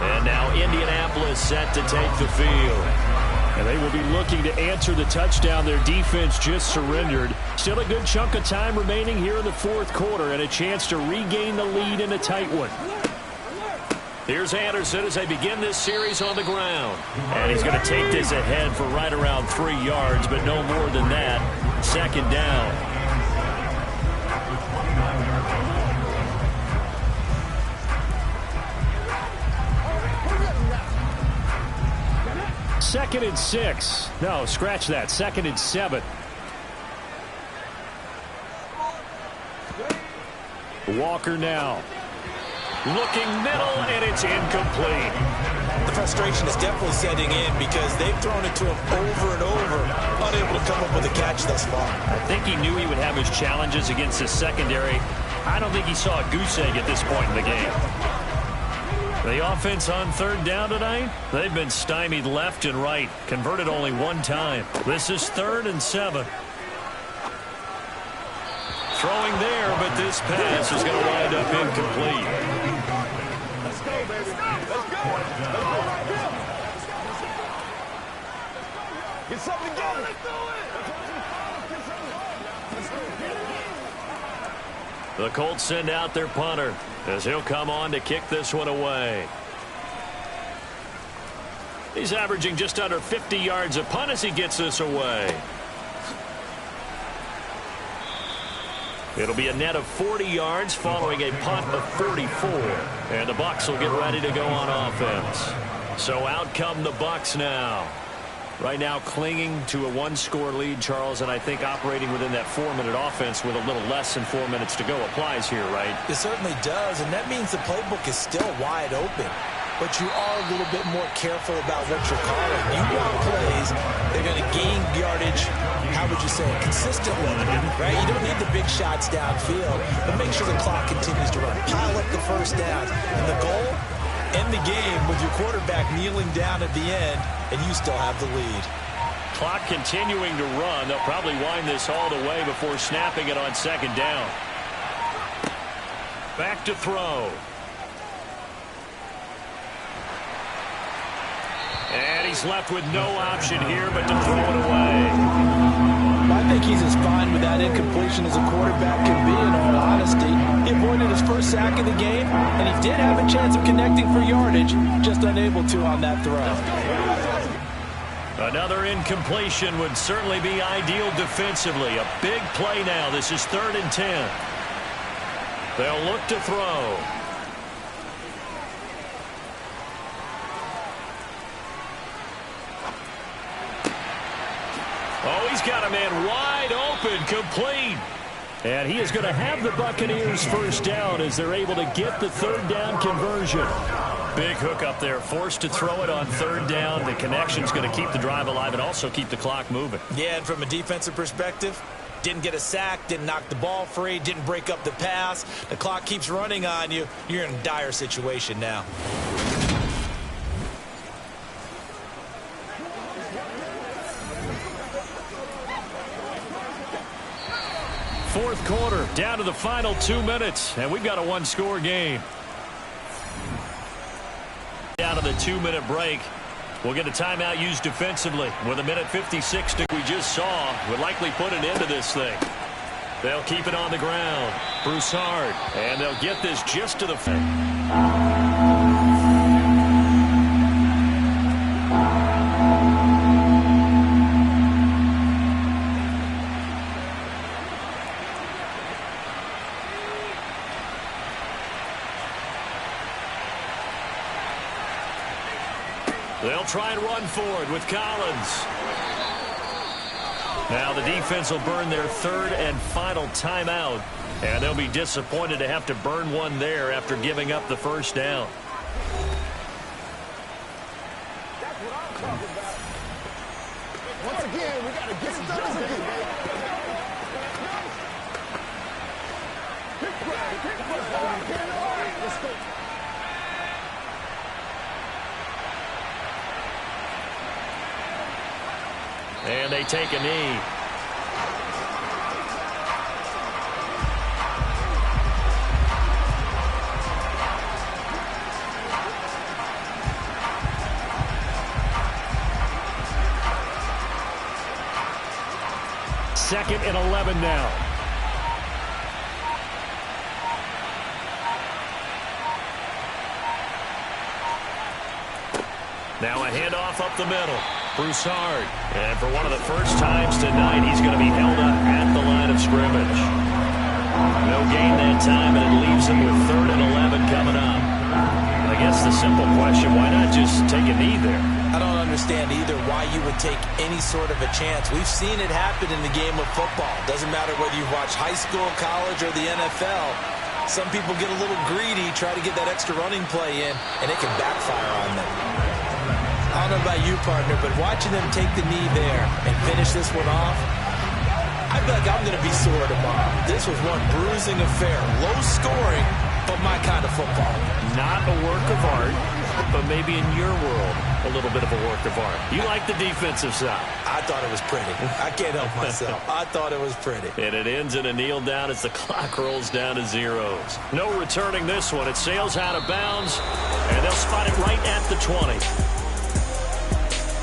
And now Indianapolis set to take the field. And they will be looking to answer the touchdown their defense just surrendered. Still a good chunk of time remaining here in the fourth quarter and a chance to regain the lead in a tight one. Here's Anderson as they begin this series on the ground. And he's going to take this ahead for right around 3 yards, but no more than that. Second down. Second and 6. No, scratch that. Second and 7. Walker now. Looking middle, and it's incomplete. The frustration is definitely setting in because they've thrown it to him over and over, unable to come up with a catch thus far. I think he knew he would have his challenges against his secondary. I don't think he saw a goose egg at this point in the game. The offense on third down tonight, they've been stymied left and right, converted only one time. This is 3rd and 7. Throwing there, but this pass is going to wind up incomplete. Let's go, baby. Let's go. Get something together. Let's do it. The Colts send out their punter as he'll come on to kick this one away. He's averaging just under 50 yards a punt as he gets this away. It'll be a net of 40 yards following a punt of 44. And the Bucs will get ready to go on offense. So out come the Bucs now. Right now clinging to a 1-score lead, Charles, and I think operating within that 4-minute offense with a little less than 4 minutes to go applies here, right? It certainly does, and that means the playbook is still wide open. But you are a little bit more careful about what you're calling. You want plays, they're going to gain yardage, how would you say, consistently, right? You don't need the big shots downfield, but make sure the clock continues to run. Pile up the first downs. And the goal, end the game with your quarterback kneeling down at the end, and you still have the lead. Clock continuing to run. They'll probably wind this all the way before snapping it on second down. Back to throw. And he's left with no option here but to throw it away. I think he's as fine with that incompletion as a quarterback can be, in all honesty. He avoided his first sack of the game, and he did have a chance of connecting for yardage, just unable to on that throw. Another incompletion would certainly be ideal defensively. A big play now. This is 3rd and 10. They'll look to throw. Oh, he's got a man wide open, complete. And he is going to have the Buccaneers first down as they're able to get the third down conversion. Big hook up there, forced to throw it on third down. The connection's going to keep the drive alive and also keep the clock moving. Yeah, and from a defensive perspective, didn't get a sack, didn't knock the ball free, didn't break up the pass. The clock keeps running on you. You're in a dire situation now. Fourth quarter, down to the final 2 minutes, and we've got a 1-score game. Out of the 2-minute break, we'll get a timeout used defensively with a minute 56 to we just saw would likely put an end to this thing. They'll keep it on the ground. Broussard, and they'll get this just to the They'll try and run forward with Collins. Now the defense will burn their 3rd and final timeout. And they'll be disappointed to have to burn one there after giving up the first down. That's what I'm talking about. Once again, we got to get some done. Let's go. And they take a knee. 2nd and 11 now. Now a handoff up the middle. Broussard. And for one of the first times tonight, he's going to be held up at the line of scrimmage. No gain that time, and it leaves him with 3rd and 11 coming up. I guess the simple question, why not just take a knee there? I don't understand either why you would take any sort of a chance. We've seen it happen in the game of football. Doesn't matter whether you watch high school, college, or the NFL. Some people get a little greedy, try to get that extra running play in, and it can backfire on them. I don't know about you, partner, but watching them take the knee there and finish this one off, I feel like I'm going to be sore tomorrow. This was one bruising affair. Low scoring, but my kind of football. Not a work of art, but maybe in your world, a little bit of a work of art. You like the defensive side. I thought it was pretty. I can't help myself. I thought it was pretty. And it ends in a kneel down as the clock rolls down to zeros. No returning this one. It sails out of bounds, and they'll spot it right at the 20.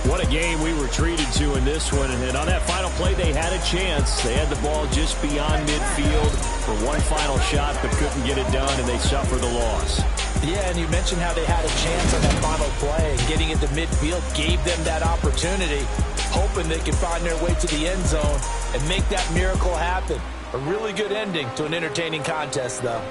What a game we were treated to in this one. And on that final play, they had a chance. They had the ball just beyond midfield for one final shot, but couldn't get it done, and they suffered the loss. Yeah, and you mentioned how they had a chance on that final play. Getting into midfield gave them that opportunity, hoping they could find their way to the end zone and make that miracle happen. A really good ending to an entertaining contest, though.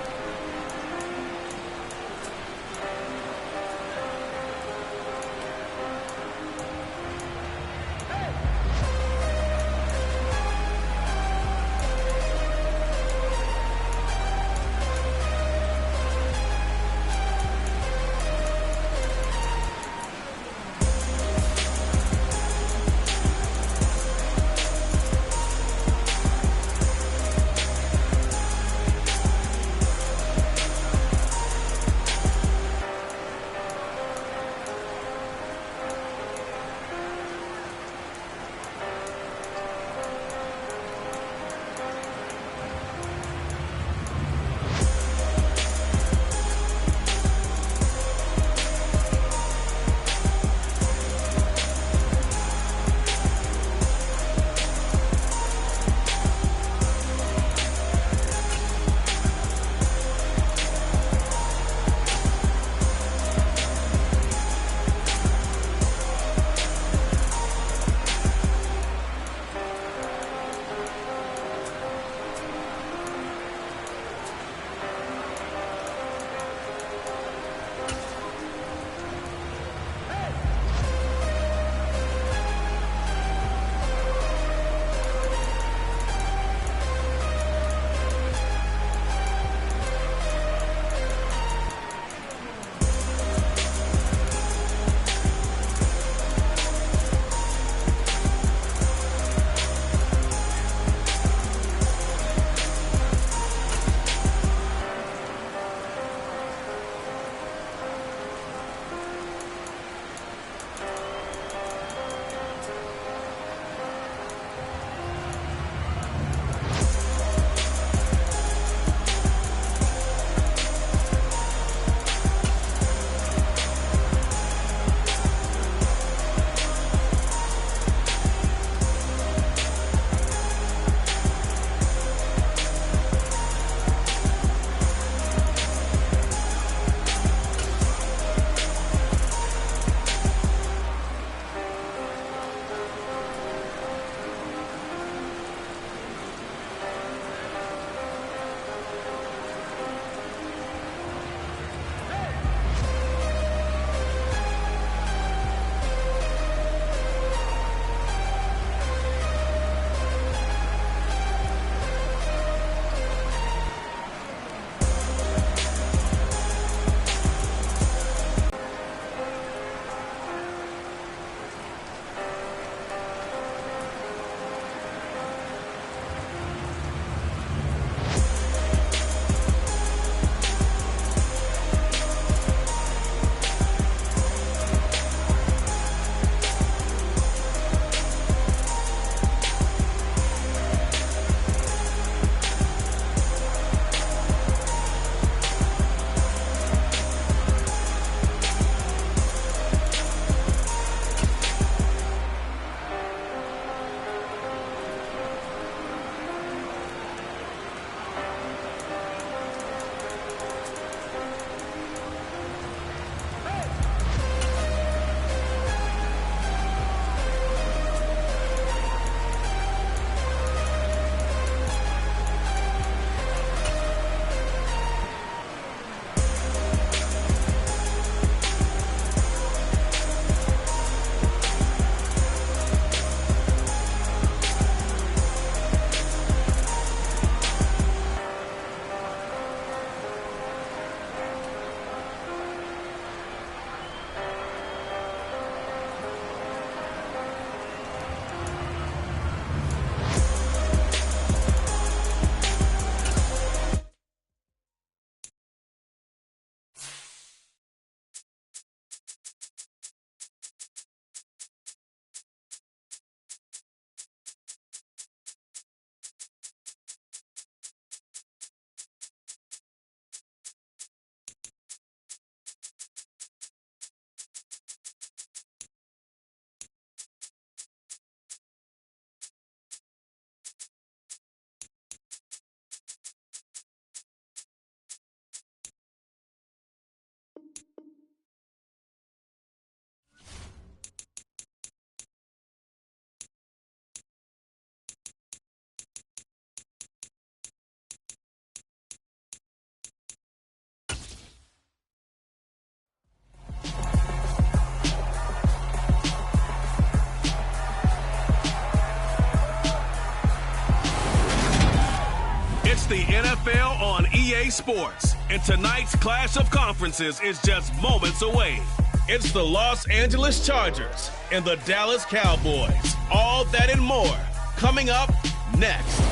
EA Sports, and tonight's clash of conferences is just moments away. It's the Los Angeles Chargers and the Dallas Cowboys. All that and more coming up next.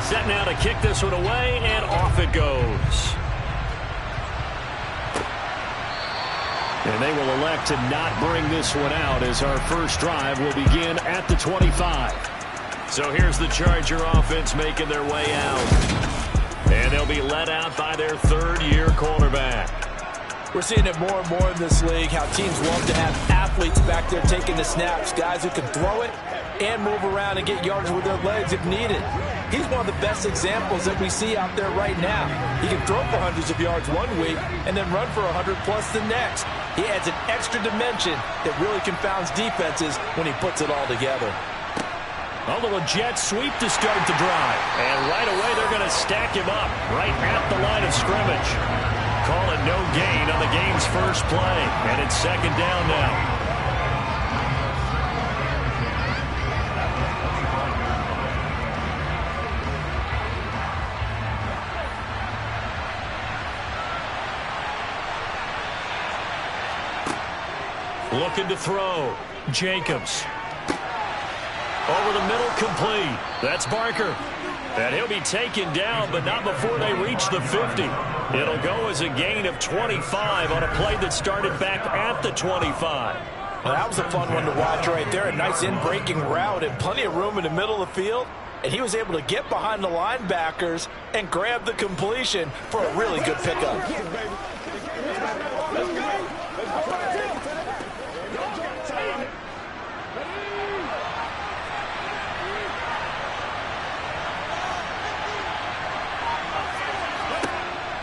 Set now to kick this one away, and off it goes. And they will elect to not bring this one out as our first drive will begin at the 25. So here's the Charger offense making their way out. And they'll be led out by their third-year quarterback. We're seeing it more and more in this league, how teams love to have athletes back there taking the snaps, guys who can throw it and move around and get yards with their legs if needed. He's one of the best examples that we see out there right now. He can throw for hundreds of yards one week and then run for 100+ the next. He adds an extra dimension that really confounds defenses when he puts it all together. A little jet sweep to start the drive. And right away they're going to stack him up right at the line of scrimmage. Call it no gain on the game's first play. And it's second down now. Looking to throw. Jacobs. Over the middle, complete. That's Barker. And he'll be taken down, but not before they reach the 50. It'll go as a gain of 25 on a play that started back at the 25. Well, that was a fun one to watch right there. A nice in-breaking route and plenty of room in the middle of the field. And he was able to get behind the linebackers and grab the completion for a really good pickup.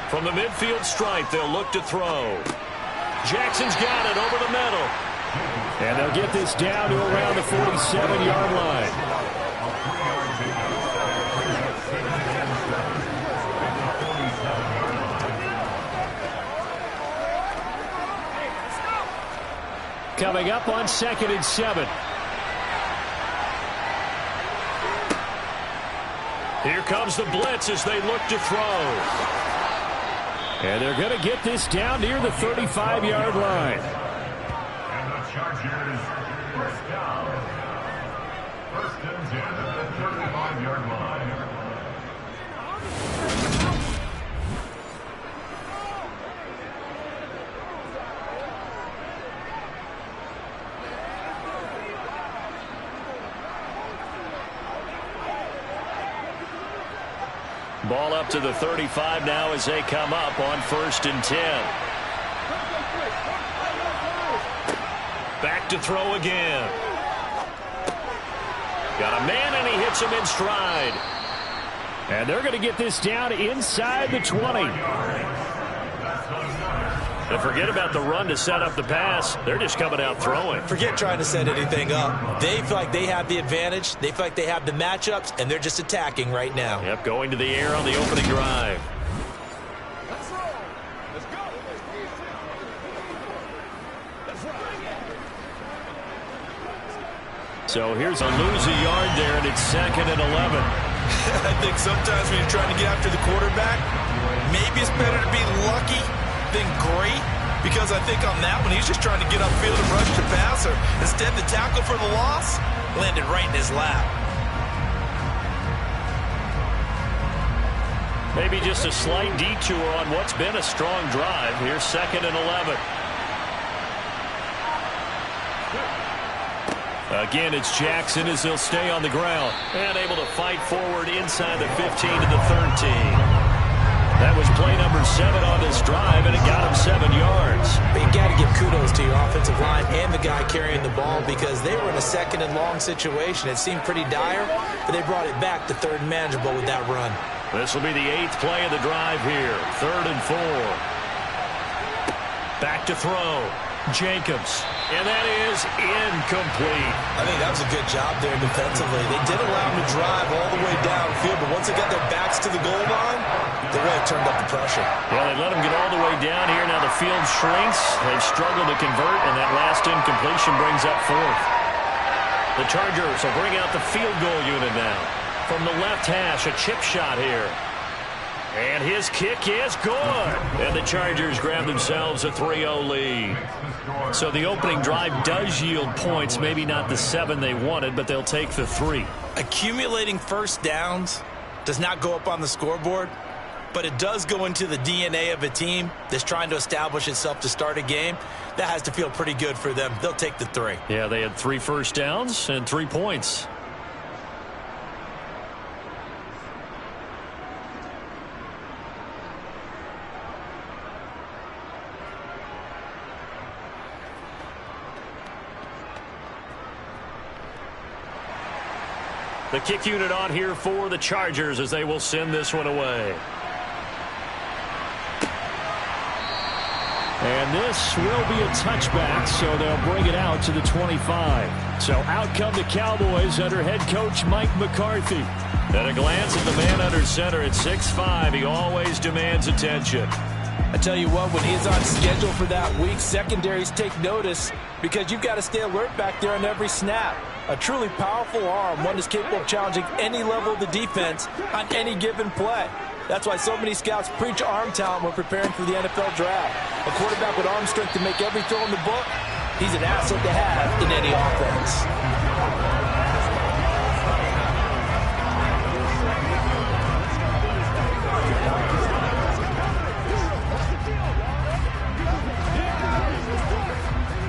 From the midfield stripe, they'll look to throw. Jackson's got it over the middle. And they'll get this down to around the 47-yard line. Coming up on 2nd and 7. Here comes the blitz as they look to throw. And they're going to get this down near the 35-yard line. And the Chargers, first down. First and 10 at the 35-yard line. Ball up to the 35 now as they come up on 1st and 10. Back to throw again. Got a man, and he hits him in stride. And they're going to get this down inside the 20. And forget about the run to set up the pass. They're just coming out throwing. Forget trying to set anything up. They feel like they have the advantage. They feel like they have the matchups, and they're just attacking right now. Yep, going to the air on the opening drive. Let's roll. Let's go. Let's roll. So here's a lose a yard there, and it's 2nd and 11. I think sometimes when you're trying to get after the quarterback, maybe it's better to be lucky than great, because I think on that one, he's just trying to get upfield and rush the passer. Instead, the tackle for the loss landed right in his lap. Maybe just a slight detour on what's been a strong drive. Here's 2nd and 11. Again, it's Jackson as he'll stay on the ground and able to fight forward inside the 15 to the 13. That was play number 7 on this drive, and it got him 7 yards. But you got to give kudos to your offensive line and the guy carrying the ball, because they were in a 2nd and long situation. It seemed pretty dire, but they brought it back to 3rd and manageable with that run. This will be the 8th play of the drive here. 3rd and 4. Back to throw. Jacobs. And that is incomplete. I think that was a good job there defensively. They did allow them to drive all the way downfield, but once they got their backs to the goal line, they really turned up the pressure. Yeah, they let them get all the way down here. Now the field shrinks. They've struggled to convert, and that last incompletion brings up fourth. The Chargers will bring out the field goal unit now. From the left hash, a chip shot here. And his kick is good. And the Chargers grab themselves a 3-0 lead. So the opening drive does yield points. Maybe not the 7 they wanted, but they'll take the 3. Accumulating first downs does not go up on the scoreboard, but it does go into the DNA of a team that's trying to establish itself to start a game. That has to feel pretty good for them. They'll take the 3. Yeah, they had 3 first downs and 3 points. The kick unit on here for the Chargers as they will send this one away. And this will be a touchback, so they'll bring it out to the 25. So out come the Cowboys under head coach Mike McCarthy. At a glance at the man under center at 6'5", he always demands attention. I tell you what, when he's on schedule for that week, secondaries take notice because you've got to stay alert back there on every snap. A truly powerful arm, one that's capable of challenging any level of the defense on any given play. That's why so many scouts preach arm talent when preparing for the NFL draft. A quarterback with arm strength to make every throw in the book, he's an asset to have in any offense.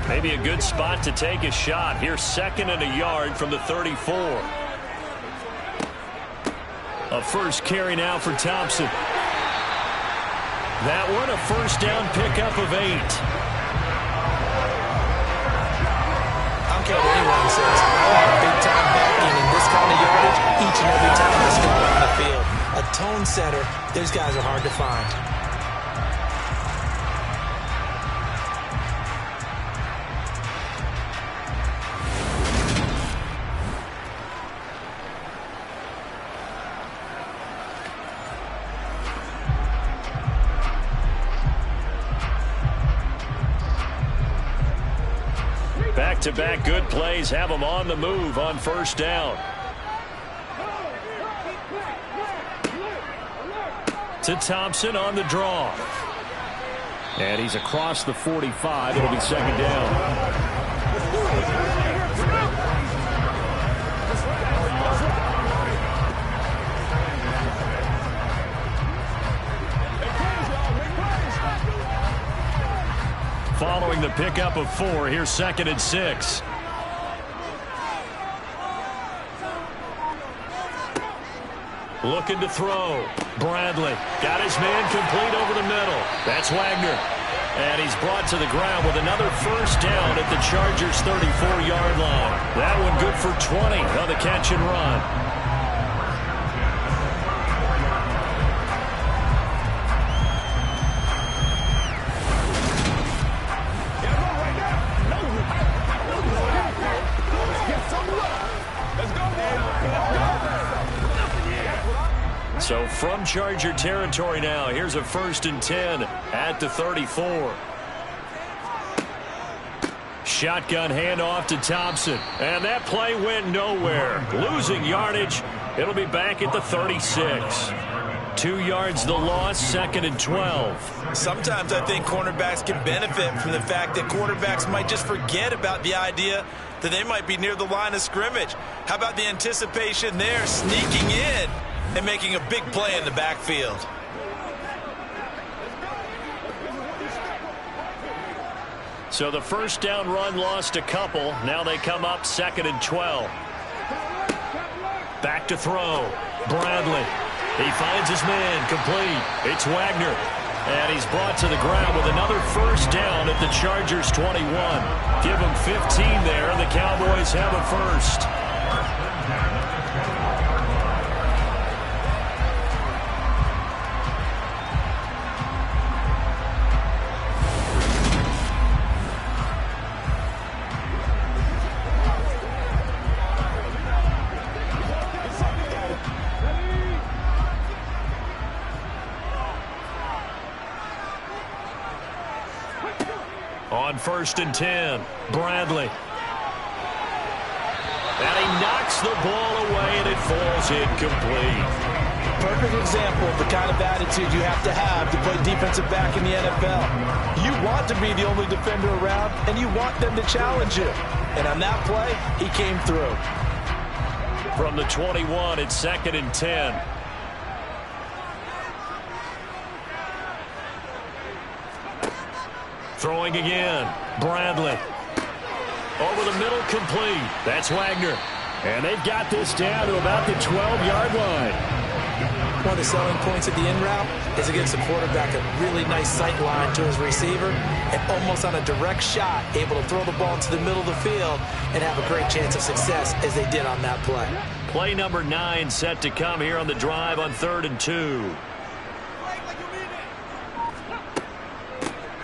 Maybe a good spot to take a shot. Here's 2nd and a yard from the 34. A first carry now for Thompson. That one a first down pickup of 8. I don't care what anyone says. Big time backing in this kind of yardage each and every time they step on the field. A tone setter, those guys are hard to find. Back-to-back good plays have them on the move on first down. To Thompson on the draw. And he's across the 45. It'll be 2nd down. Following the pickup of 4, here's 2nd and 6. Looking to throw. Bradley got his man complete over the middle. That's Wagner. And he's brought to the ground with another first down at the Chargers' 34-yard line. That one good for 20 on the catch and run. So from Charger territory now, here's a 1st and 10 at the 34. Shotgun handoff to Thompson. And that play went nowhere. Losing yardage. It'll be back at the 36. 2 yards the loss, 2nd and 12. Sometimes I think cornerbacks can benefit from the fact that quarterbacks might just forget about the idea that they might be near the line of scrimmage. How about the anticipation there, sneaking in and making a big play in the backfield? So the first down run lost a couple. Now they come up 2nd and 12. Back to throw. Bradley. He finds his man complete. It's Wagner. And he's brought to the ground with another first down at the Chargers' 21. Give them 15 there, and the Cowboys have a first. On 1st and 10, Bradley. And he knocks the ball away, and it falls incomplete. Perfect example of the kind of attitude you have to play defensive back in the NFL. You want to be the only defender around, and you want them to challenge you. And on that play, he came through. From the 21, it's 2nd and 10. Throwing again, Bradley. Over the middle, complete. That's Wagner. And they've got this down to about the 12-yard line. One of the selling points of the in route is against the quarterback, a really nice sight line to his receiver, and almost on a direct shot, able to throw the ball into the middle of the field and have a great chance of success as they did on that play. Play number 9 set to come here on the drive on 3rd and 2.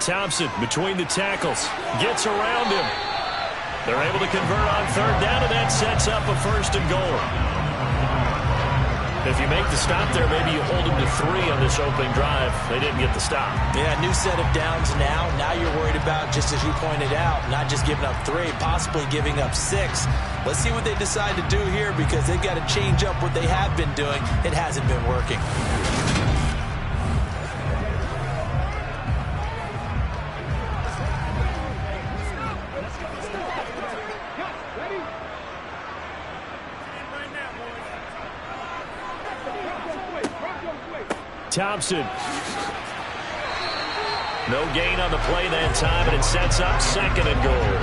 Thompson between the tackles, gets around him. They're able to convert on 3rd down, and that sets up a 1st and goal. If you make the stop there, maybe you hold them to 3 on this opening drive. They didn't get the stop. Yeah, new set of downs now. Now you're worried about, just as you pointed out, not just giving up 3, possibly giving up 6. Let's see what they decide to do here, because they've got to change up what they have been doing. It hasn't been working. Thompson. No gain on the play that time, and it sets up 2nd and goal.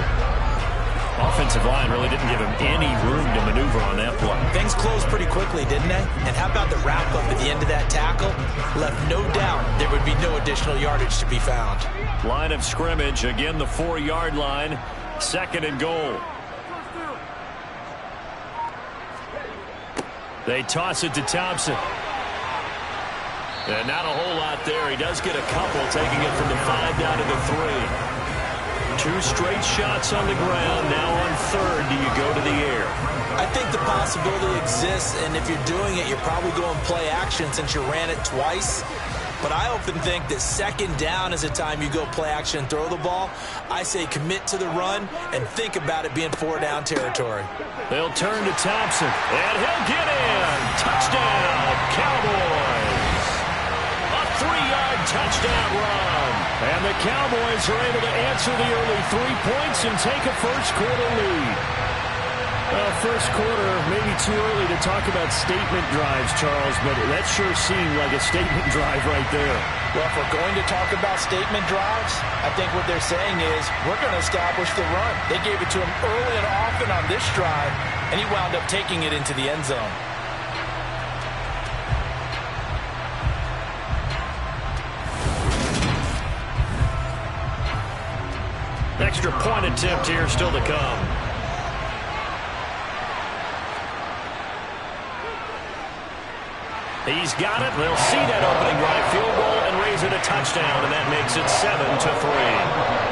Offensive line really didn't give him any room to maneuver on that play. Things closed pretty quickly, didn't they? And how about the wrap-up at the end of that tackle? Left no doubt there would be no additional yardage to be found. Line of scrimmage, again the 4-yard line, 2nd and goal. They toss it to Thompson. And not a whole lot there. He does get a couple, taking it from the 5 down to the 3. 2 straight shots on the ground. Now on 3rd, do you go to the air? I think the possibility exists, and if you're doing it, you're probably going play action since you ran it twice. But I often think that 2nd down is a time you go play action and throw the ball. I say commit to the run and think about it being 4-down territory. They'll turn to Thompson, and he'll get in. Touchdown, Cowboys. 3-yard touchdown run. And the Cowboys are able to answer the early 3 points and take a first-quarter lead. First quarter, maybe too early to talk about statement drives, Charles, but that sure seemed like a statement drive right there. Well, if we're going to talk about statement drives, I think what they're saying is we're going to establish the run. They gave it to him early and often on this drive, and he wound up taking it into the end zone. Extra point attempt here still to come. He's got it. They'll see that opening drive field goal and raise it a touchdown, and that makes it 7-3.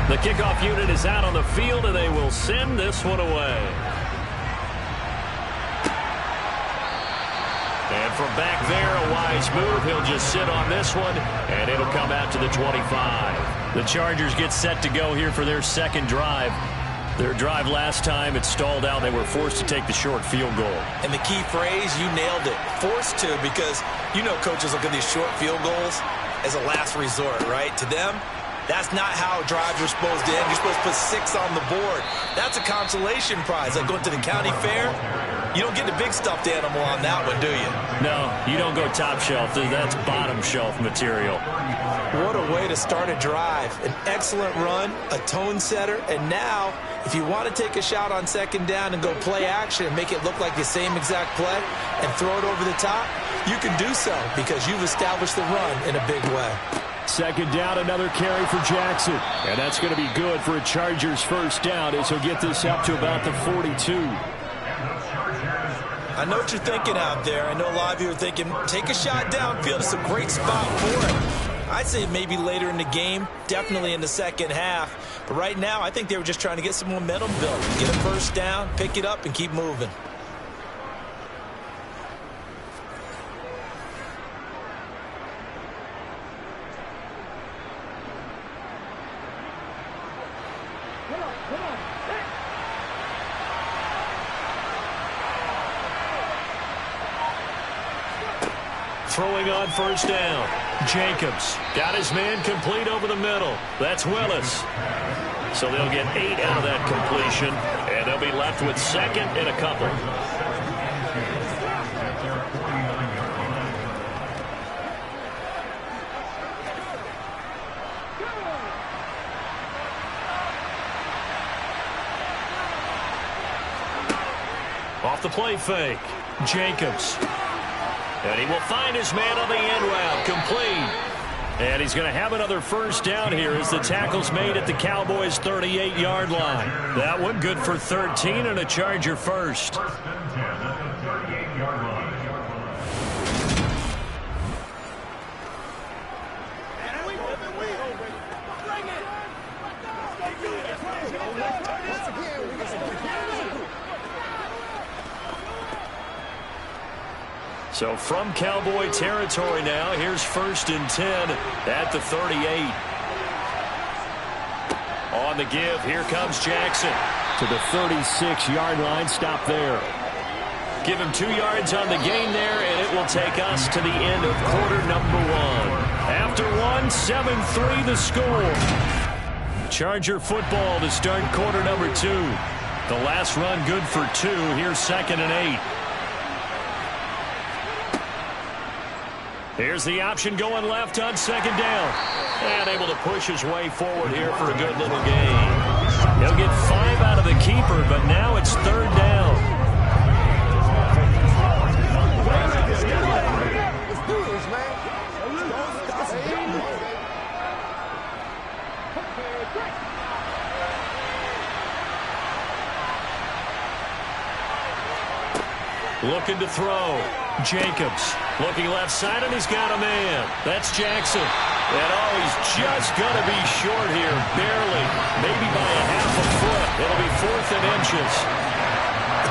The kickoff unit is out on the field, and they will send this one away. And from back there, a wise move. He'll just sit on this one, and it'll come out to the 25. The Chargers get set to go here for their 2nd drive. Their drive last time, it stalled out. They were forced to take the short field goal. And the key phrase, you nailed it. Forced to, because you know coaches look at these short field goals as a last resort, right? To them, that's not how drives are supposed to end. You're supposed to put 6 on the board. That's a consolation prize. Like going to the county fair, you don't get the big stuffed animal on that one, do you? No, you don't go top shelf. That's bottom shelf material. What a way to start a drive. An excellent run, a tone setter, and now, if you want to take a shot on 2nd down and go play action and make it look like the same exact play and throw it over the top, you can do so because you've established the run in a big way. Second down, another carry for Jackson. And that's going to be good for a Chargers first down as he'll get this up to about the 42. I know what you're thinking out there. I know a lot of you are thinking, take a shot downfield. It's a great spot for it. I'd say maybe later in the game, definitely in the second half. But right now, I think they were just trying to get some momentum built. Get a first down, pick it up, and keep moving. Throwing on first down. Jacobs got his man complete over the middle. That's Willis. So they'll get 8 out of that completion, and they'll be left with second and a couple. Off the play fake. Jacobs. And he will find his man on the end route, complete. And he's going to have another first down here as the tackle's made at the Cowboys' 38-yard line. That one good for 13 and a Charger first. First and 10 at the 38-yard line. So from Cowboy territory now, here's first and 10 at the 38. On the give, here comes Jackson. To the 36-yard line, stop there. Give him 2 yards on the gain there, and it will take us to the end of quarter number 1. After one, 7-3 the score. Charger football to start quarter number 2. The last run good for 2. Here's second and 8. Here's the option going left on second down. And able to push his way forward here for a good little gain. He'll get 5 out of the keeper, but now it's third down. Let's do this, man. Looking to throw. Jacobs looking left side, and he's got a man. That's Jackson. And he's just going to be short here, barely, maybe by a half a foot. It'll be 4th and inches.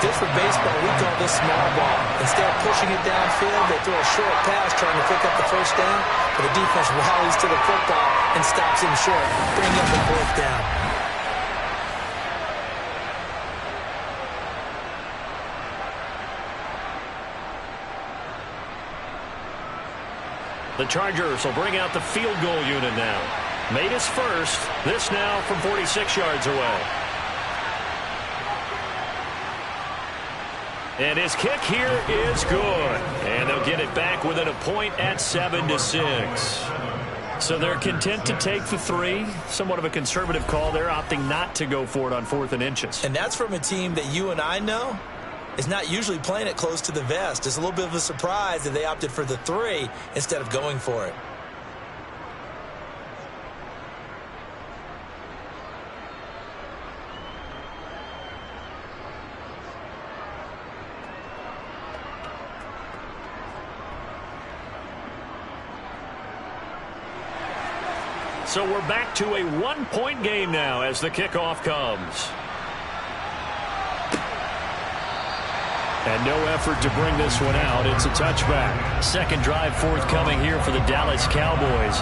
This for baseball, we call this small ball. Instead of pushing it downfield, they throw a short pass trying to pick up the first down, but the defense rallies to the football and stops him short, bringing up the 4th down. The Chargers will bring out the field goal unit now. Made his first. This now from 46 yards away. And his kick here is good. And they'll get it back within a point at 7-6. So they're content to take the 3. Somewhat of a conservative call there, opting not to go for it on 4th and inches. And that's from a team that you and I know is not usually playing it close to the vest. It's a little bit of a surprise that they opted for the 3 instead of going for it. So we're back to a 1-point game now as the kickoff comes. And no effort to bring this one out. It's a touchback. Second drive forthcoming here for the Dallas Cowboys.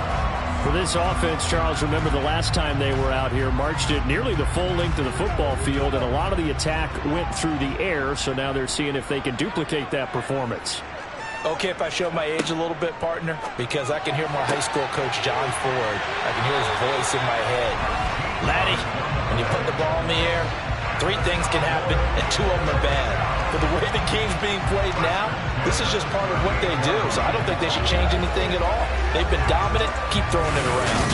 For this offense, Charles, remember the last time they were out here, marched it nearly the full length of the football field, and a lot of the attack went through the air, so now they're seeing if they can duplicate that performance. Okay, if I show my age a little bit, partner, because I can hear my high school coach, John Ford. I can hear his voice in my head. Laddie, when you put the ball in the air, 3 things can happen, and 2 of them are bad. But the way the game's being played now, this is just part of what they do. So I don't think they should change anything at all. They've been dominant. Keep throwing it around.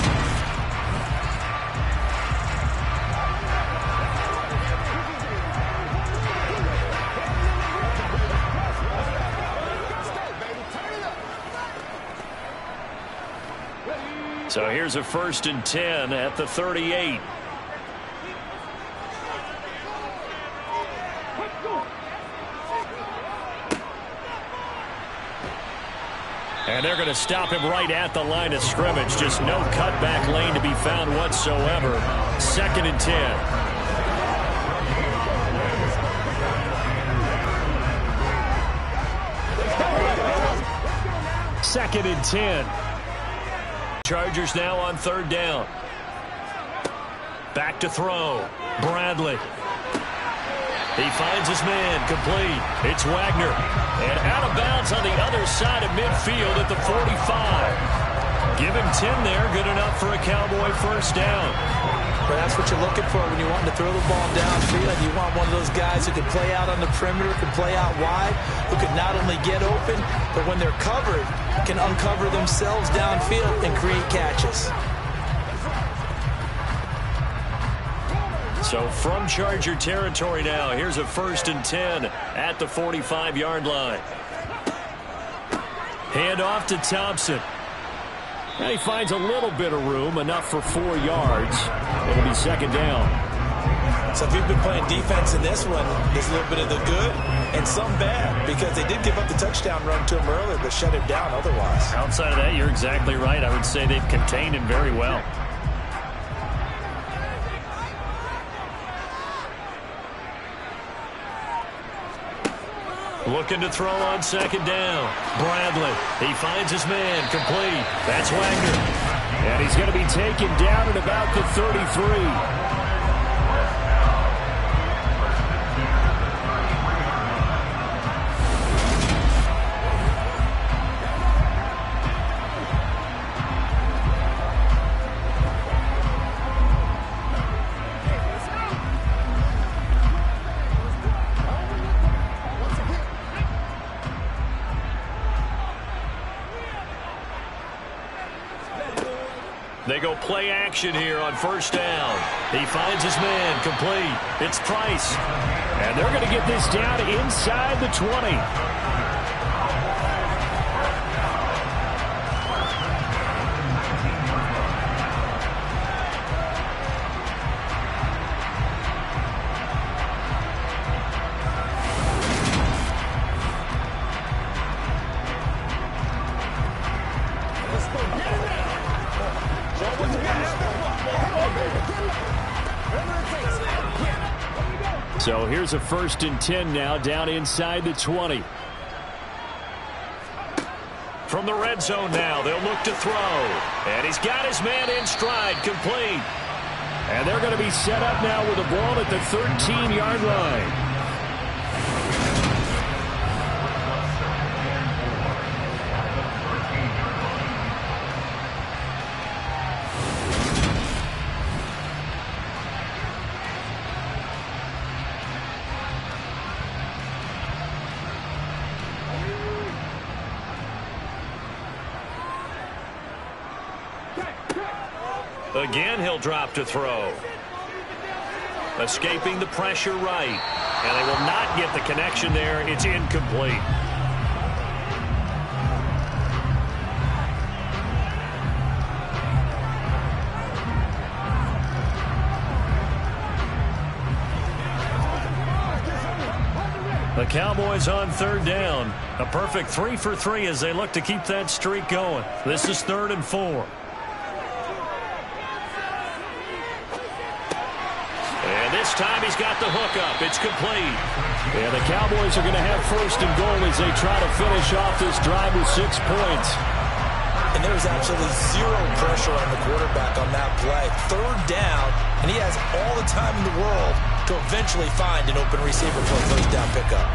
So here's a 1st and 10 at the 38. And they're going to stop him right at the line of scrimmage. Just no cutback lane to be found whatsoever. 2nd and 10. Second and 10. Chargers now on 3rd down. Back to throw. Bradley. He finds his man, complete. It's Wagner. And out of bounds on the other side of midfield at the 45. Give him 10 there, good enough for a Cowboy 1st down. But that's what you're looking for when you want to throw the ball downfield. You want one of those guys who can play out on the perimeter, can play out wide, who can not only get open, but when they're covered, can uncover themselves downfield and create catches. So from Charger territory now, here's a 1st and 10 at the 45-yard line. Hand off to Thompson. And he finds a little bit of room, enough for 4 yards. It'll be 2nd down. So if you've been playing defense in this one, there's a little bit of the good and some bad, because they did give up the touchdown run to him earlier, but shut him down otherwise. Outside of that, you're exactly right. I would say they've contained him very well. Looking to throw on 2nd down. Bradley. He finds his man. Complete. That's Wagner. And he's going to be taken down at about the 33. They go play action here on 1st down. He finds his man, complete. It's Price. And they're going to get this down inside the 20. So here's a 1st and 10 now, down inside the 20. From the red zone now, they'll look to throw. And he's got his man in stride, complete. And they're going to be set up now with the ball at the 13-yard line. Again, he'll drop to throw. Escaping the pressure right. And they will not get the connection there. It's incomplete. The Cowboys on 3rd down. A perfect 3 for 3 as they look to keep that streak going. This is 3rd and 4. And this time he's got the hook up. It's complete. And the Cowboys are going to have 1st and goal as they try to finish off this drive with 6 points. And there was absolutely zero pressure on the quarterback on that play. 3rd down, and he has all the time in the world to eventually find an open receiver for a 1st down pickup.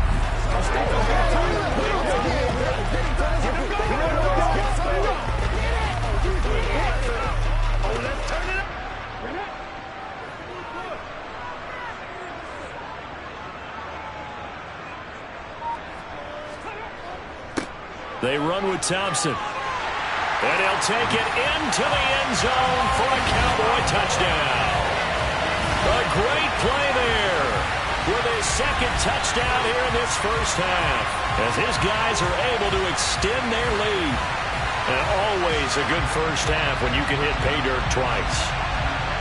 They run with Thompson. And he'll take it into the end zone for a Cowboy touchdown. A great play there with his 2nd touchdown here in this 1st half, as his guys are able to extend their lead. And always always a good first half when you can hit pay dirt twice.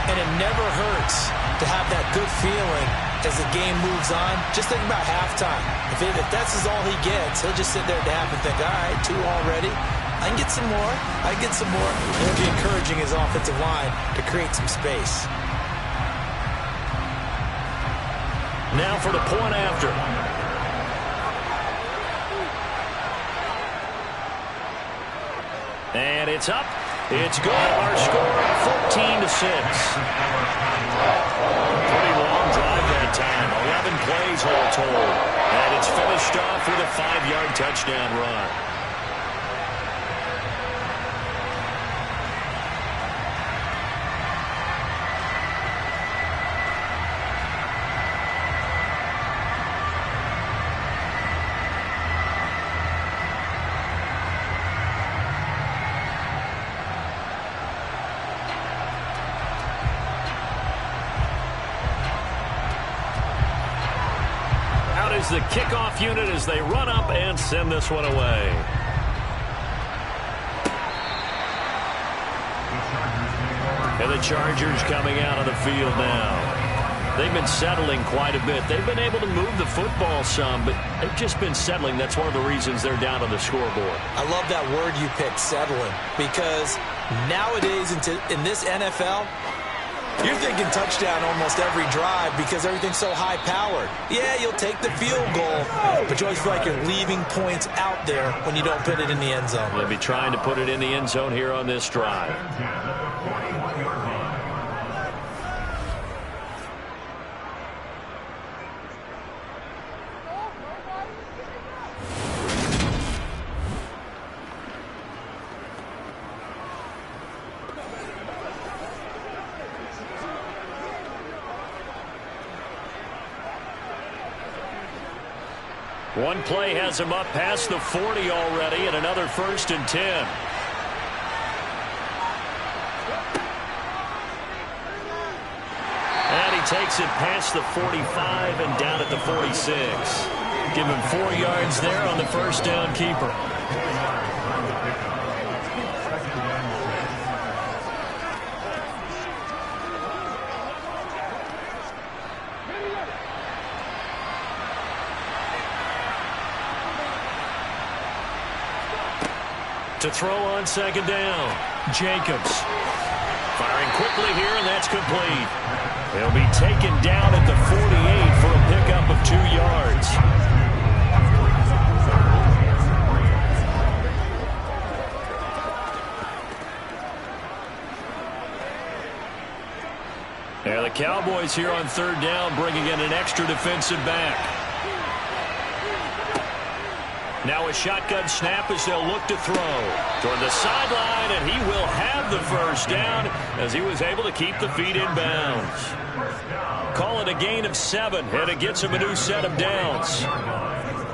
And it never hurts to have that good feeling as the game moves on. Just think about halftime. If that's all he gets, he'll just sit there at half and think, all right, 2 already. I can get some more. I can get some more. He'll be encouraging his offensive line to create some space. Now for the point after. And it's up. It's good. Our score, 14-6. Pretty long drive that time. 11 plays all told. And it's finished off with a 5-yard touchdown run. The kickoff unit as they run up and send this one away. And the Chargers coming out on the field now. They've been settling quite a bit. They've been able to move the football some, but they've just been settling. That's one of the reasons they're down on the scoreboard. I love that word you picked, settling, because nowadays in this NFL, you're thinking touchdown almost every drive because everything's so high-powered. Yeah, you'll take the field goal, but you always feel like you're leaving points out there when you don't put it in the end zone. They'll be trying to put it in the end zone here on this drive. One play has him up past the 40 already, and another 1st and 10. And he takes it past the 45 and down at the 46. Give him 4 yards there on the first down keeper. To throw on 2nd down, Jacobs. Firing quickly here, and that's complete. He'll be taken down at the 48 for a pickup of 2 yards. And the Cowboys here on 3rd down, bringing in an extra defensive back. Now a shotgun snap as they'll look to throw toward the sideline, and he will have the first down as he was able to keep the feet in bounds. Call it a gain of 7, and it gets him a new set of downs.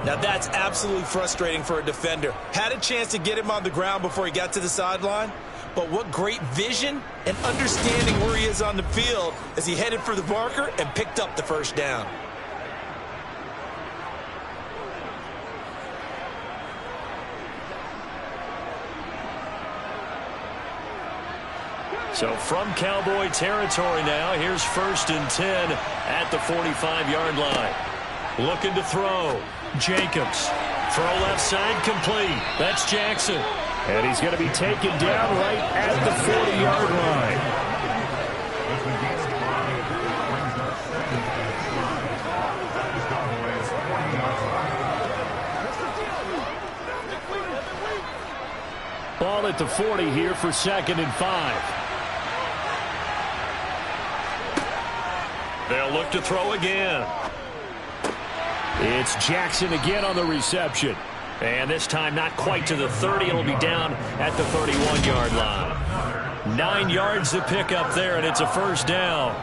Now that's absolutely frustrating for a defender. Had a chance to get him on the ground before he got to the sideline, but what great vision and understanding where he is on the field as he headed for the marker and picked up the first down. So from Cowboy territory now, here's 1st and 10 at the 45-yard line. Looking to throw. Jacobs. Throw left side complete. That's Jackson. And he's going to be taken down right at the 40-yard line. Ball at the 40 here for 2nd and 5. They'll look to throw again. It's Jackson again on the reception. And this time not quite to the 30. It'll be down at the 31-yard line. 9 yards to pick up there, and it's a first down.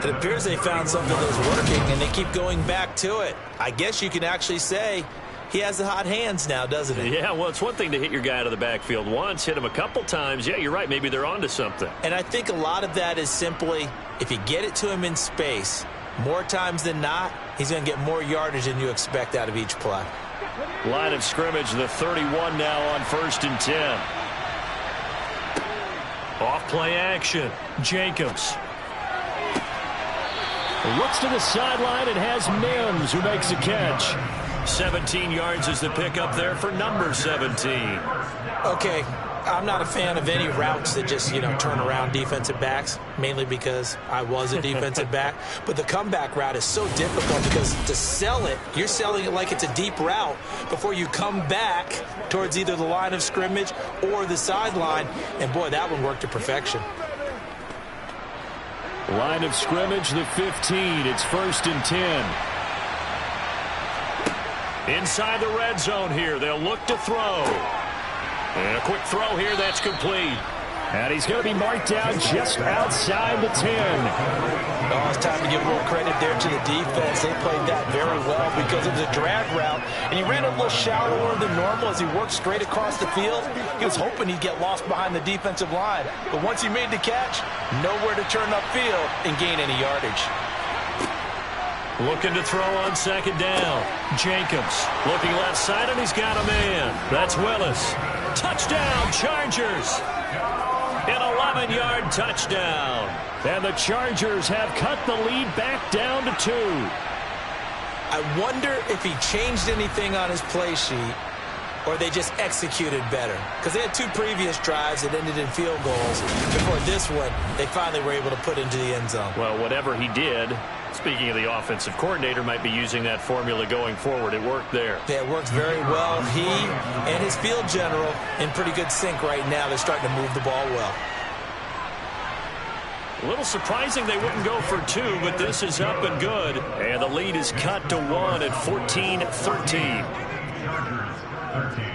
It appears they found something that's working, and they keep going back to it. I guess you can actually say he has the hot hands now, doesn't he? Yeah, well, it's one thing to hit your guy out of the backfield once, hit him a couple times. Yeah, you're right. Maybe they're onto something. And I think a lot of that is simply if you get it to him in space, more times than not, he's going to get more yardage than you expect out of each play. Line of scrimmage, the 31 now on 1st and 10. Off play action. Jacobs. Looks to the sideline and has Mims who makes a catch. 17 yards is the pickup there for number 17. Okay, I'm not a fan of any routes that just, turn around defensive backs, mainly because I was a defensive back. But the comeback route is so difficult because to sell it, you're selling it like it's a deep route before you come back towards either the line of scrimmage or the sideline. And, boy, that one worked to perfection. Line of scrimmage, the 15. It's 1st and 10. Inside the red zone here. They'll look to throw. And a quick throw here. That's complete. And he's going to be marked down just outside the 10. Oh, it's time to give a little credit there to the defense. They played that very well because it was a drag route, and he ran a little shallower than normal as he worked straight across the field. He was hoping he'd get lost behind the defensive line, but once he made the catch, nowhere to turn upfield and gain any yardage. Looking to throw on 2nd down. Jacobs looking left side, and he's got a man. That's Willis. Touchdown, Chargers. An 11-yard touchdown. And the Chargers have cut the lead back down to 2. I wonder if he changed anything on his play sheet or they just executed better. Because they had 2 previous drives that ended in field goals. Before this one, they finally were able to put into the end zone. Well, whatever he did, speaking of the offensive coordinator, might be using that formula going forward. It worked there. Yeah, it works very well. He and his field general in pretty good sync right now. They're starting to move the ball well. A little surprising they wouldn't go for 2, but this is up and good. And the lead is cut to 1 at 14-13. Chargers 13.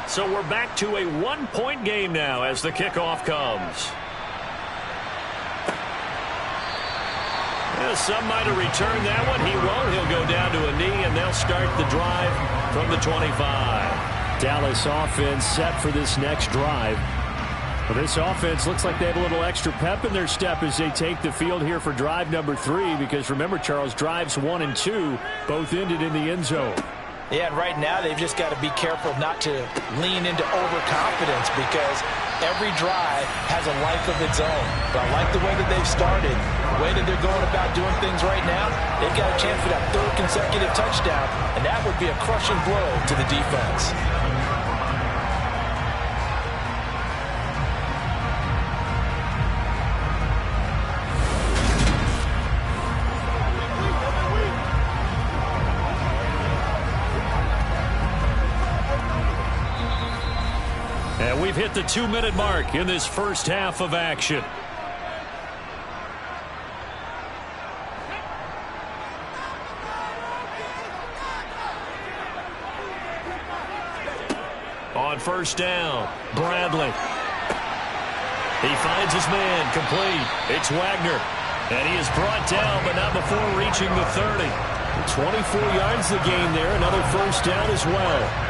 So we're back to a 1-point game now as the kickoff comes. Yeah, some might have returned that one. He won't. He'll go down to a knee, and they'll start the drive from the 25. Dallas offense set for this next drive. Well, this offense looks like they have a little extra pep in their step as they take the field here for drive number 3. Because remember, Charles, drives 1 and 2 both ended in the end zone. Yeah, and right now they've just got to be careful not to lean into overconfidence because every drive has a life of its own. But I like the way that they've started, the way that they're going about doing things right now. They've got a chance for that 3rd consecutive touchdown, and that would be a crushing blow to the defense. And we've hit the 2-minute mark in this first half of action. On 1st down, Bradley. He finds his man, complete. It's Wagner. And he is brought down, but not before reaching the 30. 24 yards the gain there, another 1st down as well.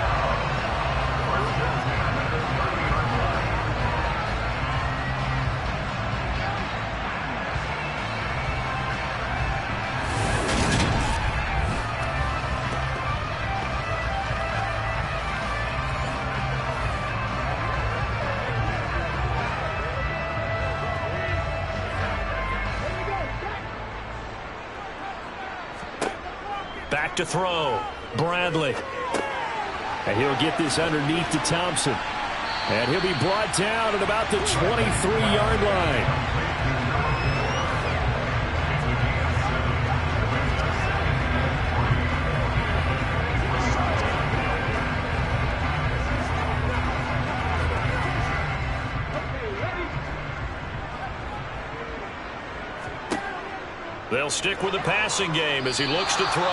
Back to throw. Bradley. And he'll get this underneath to Thompson. And he'll be brought down at about the 23-yard line. They'll stick with the passing game as he looks to throw.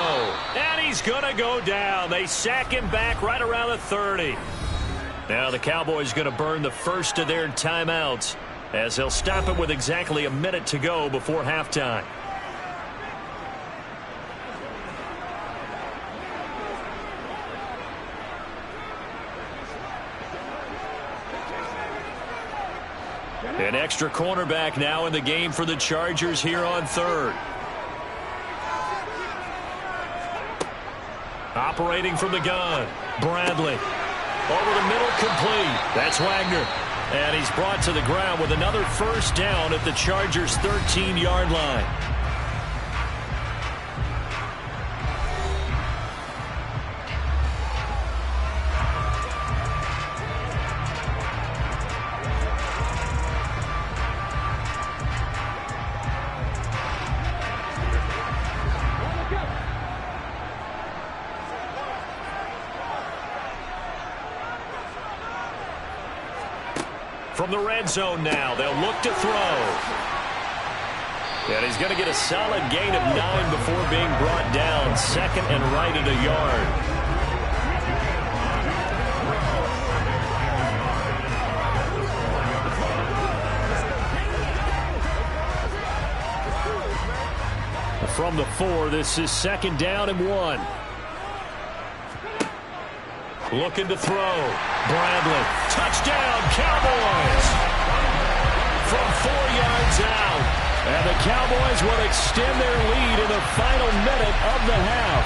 And he's going to go down. They sack him back right around the 30. Now the Cowboys going to burn the first of their timeouts as they'll stop it with exactly a minute to go before halftime. An extra cornerback now in the game for the Chargers here on third. Operating from the gun, Bradley. Over the middle, complete. That's Wagner. And he's brought to the ground with another first down at the Chargers' 13-yard line. From the red zone now, they'll look to throw. And he's going to get a solid gain of 9 before being brought down. Second and right at a yard. From the 4, this is second down and 1. Looking to throw. Bradley. Touchdown, Cowboys! From 4 yards out. And the Cowboys will extend their lead in the final minute of the half.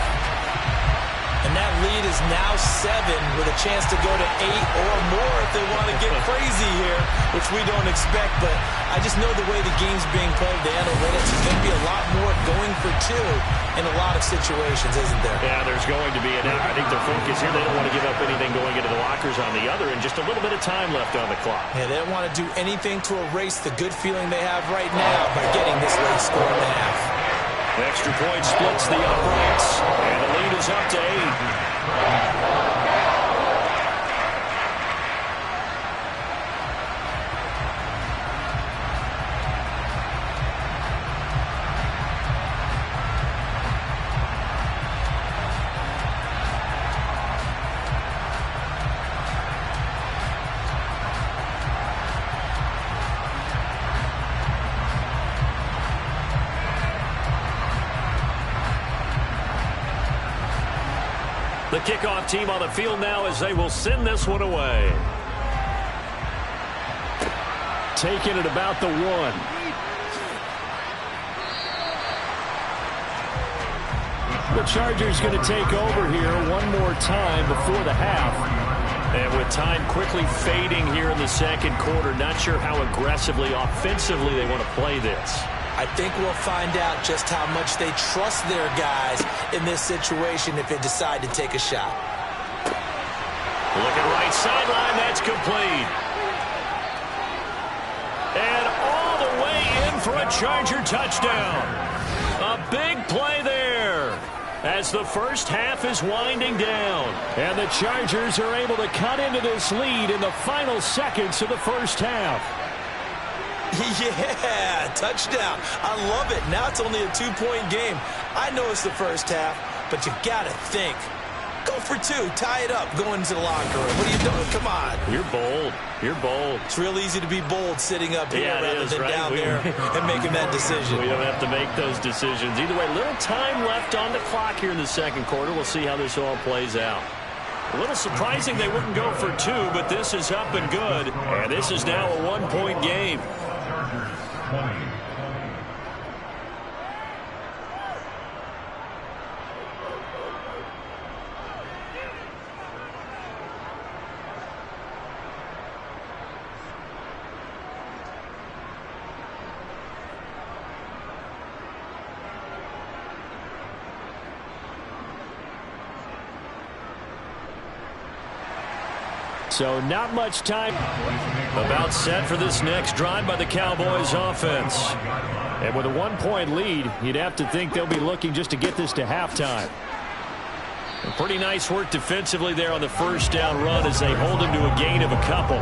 And that lead is now 7 with a chance to go to 8 or more if they want to get crazy here, which we don't expect. But I just know the way the game's being played, the analytics, is going to be a lot more going for 2 in a lot of situations, isn't there? Yeah, there's going to be. And I think their focus here, they don't want to give up anything going into the lockers on the other, and just a little bit of time left on the clock. Yeah, they don't want to do anything to erase the good feeling they have right now by getting this late score in the half. Extra point splits the uprights, and the lead is up to 8. The kickoff team on the field now as they will send this one away. Taking it about the 1. The Chargers going to take over here one more time before the half. And with time quickly fading here in the second quarter, not sure how aggressively, offensively they want to play this. I think we'll find out just how much they trust their guys in this situation if they decide to take a shot. Looking right sideline, that's complete. And all the way in for a Charger touchdown. A big play there as the first half is winding down. And the Chargers are able to cut into this lead in the final seconds of the first half. Yeah, touchdown. I love it. Now it's only a 2-point game. I know it's the first half, but you got to think. Go for 2. Tie it up. Go into the locker room. What are you doing? Come on. You're bold. You're bold. It's real easy to be bold sitting up here rather than right? down there and making that decision. We don't have to make those decisions. Either way, little time left on the clock here in the second quarter. We'll see how this all plays out. A little surprising they wouldn't go for 2, but this is up and good. And this is now a 1-point game. Chargers 20. So not much time. About set for this next drive by the Cowboys offense. And with a 1-point lead, you'd have to think they'll be looking just to get this to halftime. And pretty nice work defensively there on the first down run as they hold him to a gain of a couple.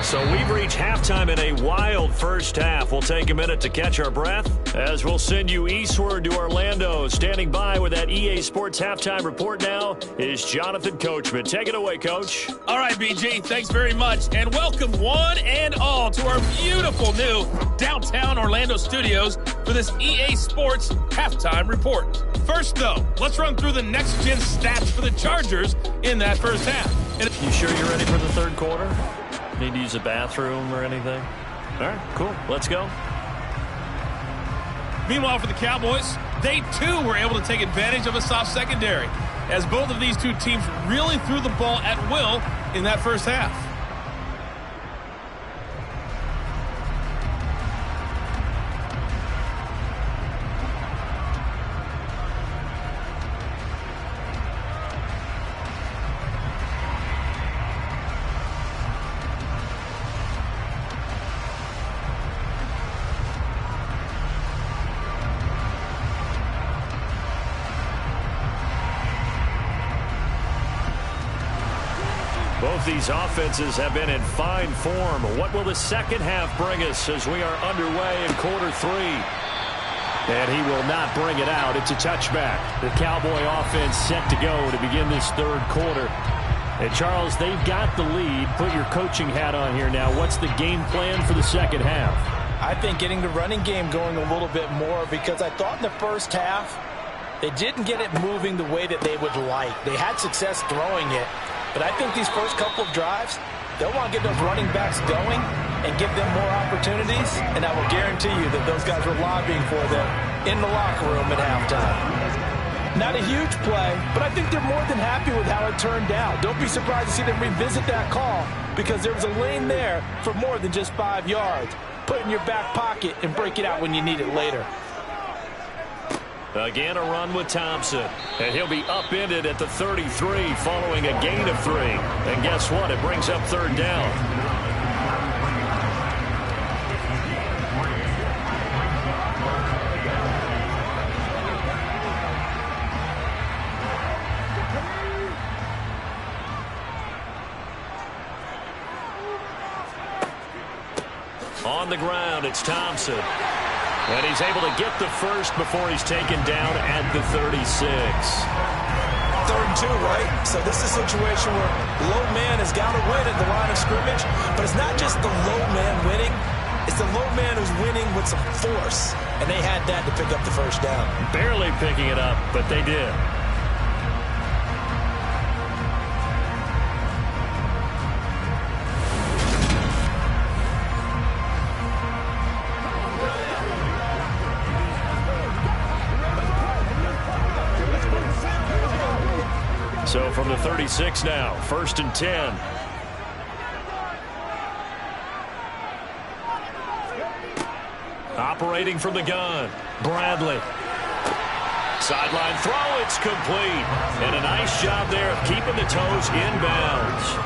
So we've reached halftime in a wild first half. We'll take a minute to catch our breath as we'll send you eastward to Orlando. Standing by with that EA Sports halftime report now is Jonathan Coachman. Take it away, Coach. All right, BG, thanks very much. And welcome one and all to our beautiful new downtown Orlando studios for this EA Sports halftime report. First, though, let's run through the next-gen stats for the Chargers in that first half. You sure you're ready for the third quarter? Need to use a bathroom or anything? All right, cool. Let's go. Meanwhile, for the Cowboys, they, too, were able to take advantage of a soft secondary, as both of these two teams really threw the ball at will in that first half. Both these offenses have been in fine form. What will the second half bring us as we are underway in quarter three? And he will not bring it out. It's a touchback. The Cowboy offense set to go to begin this third quarter. And, Charles, they've got the lead. Put your coaching hat on here now. What's the game plan for the second half? I think getting the running game going a little bit more, because I thought in the first half they didn't get it moving the way that they would like. They had success throwing it. But I think these first couple of drives, they'll want to get those running backs going and give them more opportunities. And I will guarantee you that those guys were lobbying for them in the locker room at halftime. Not a huge play, but I think they're more than happy with how it turned out. Don't be surprised to see them revisit that call, because there was a lane there for more than just 5 yards. Put it in your back pocket and break it out when you need it later. Again, a run with Thompson. And he'll be upended at the 33 following a gain of 3. And guess what? It brings up third down. On the ground, it's Thompson. And he's able to get the first before he's taken down at the 36. 3rd and 2, right? So this is a situation where low man has got to win at the line of scrimmage. But it's not just the low man winning. It's the low man who's winning with some force. And they had that to pick up the first down. Barely picking it up, but they did. So from the 36 now, 1st and 10. Operating from the gun, Bradley. Sideline throw, it's complete. And a nice job there of keeping the toes inbounds.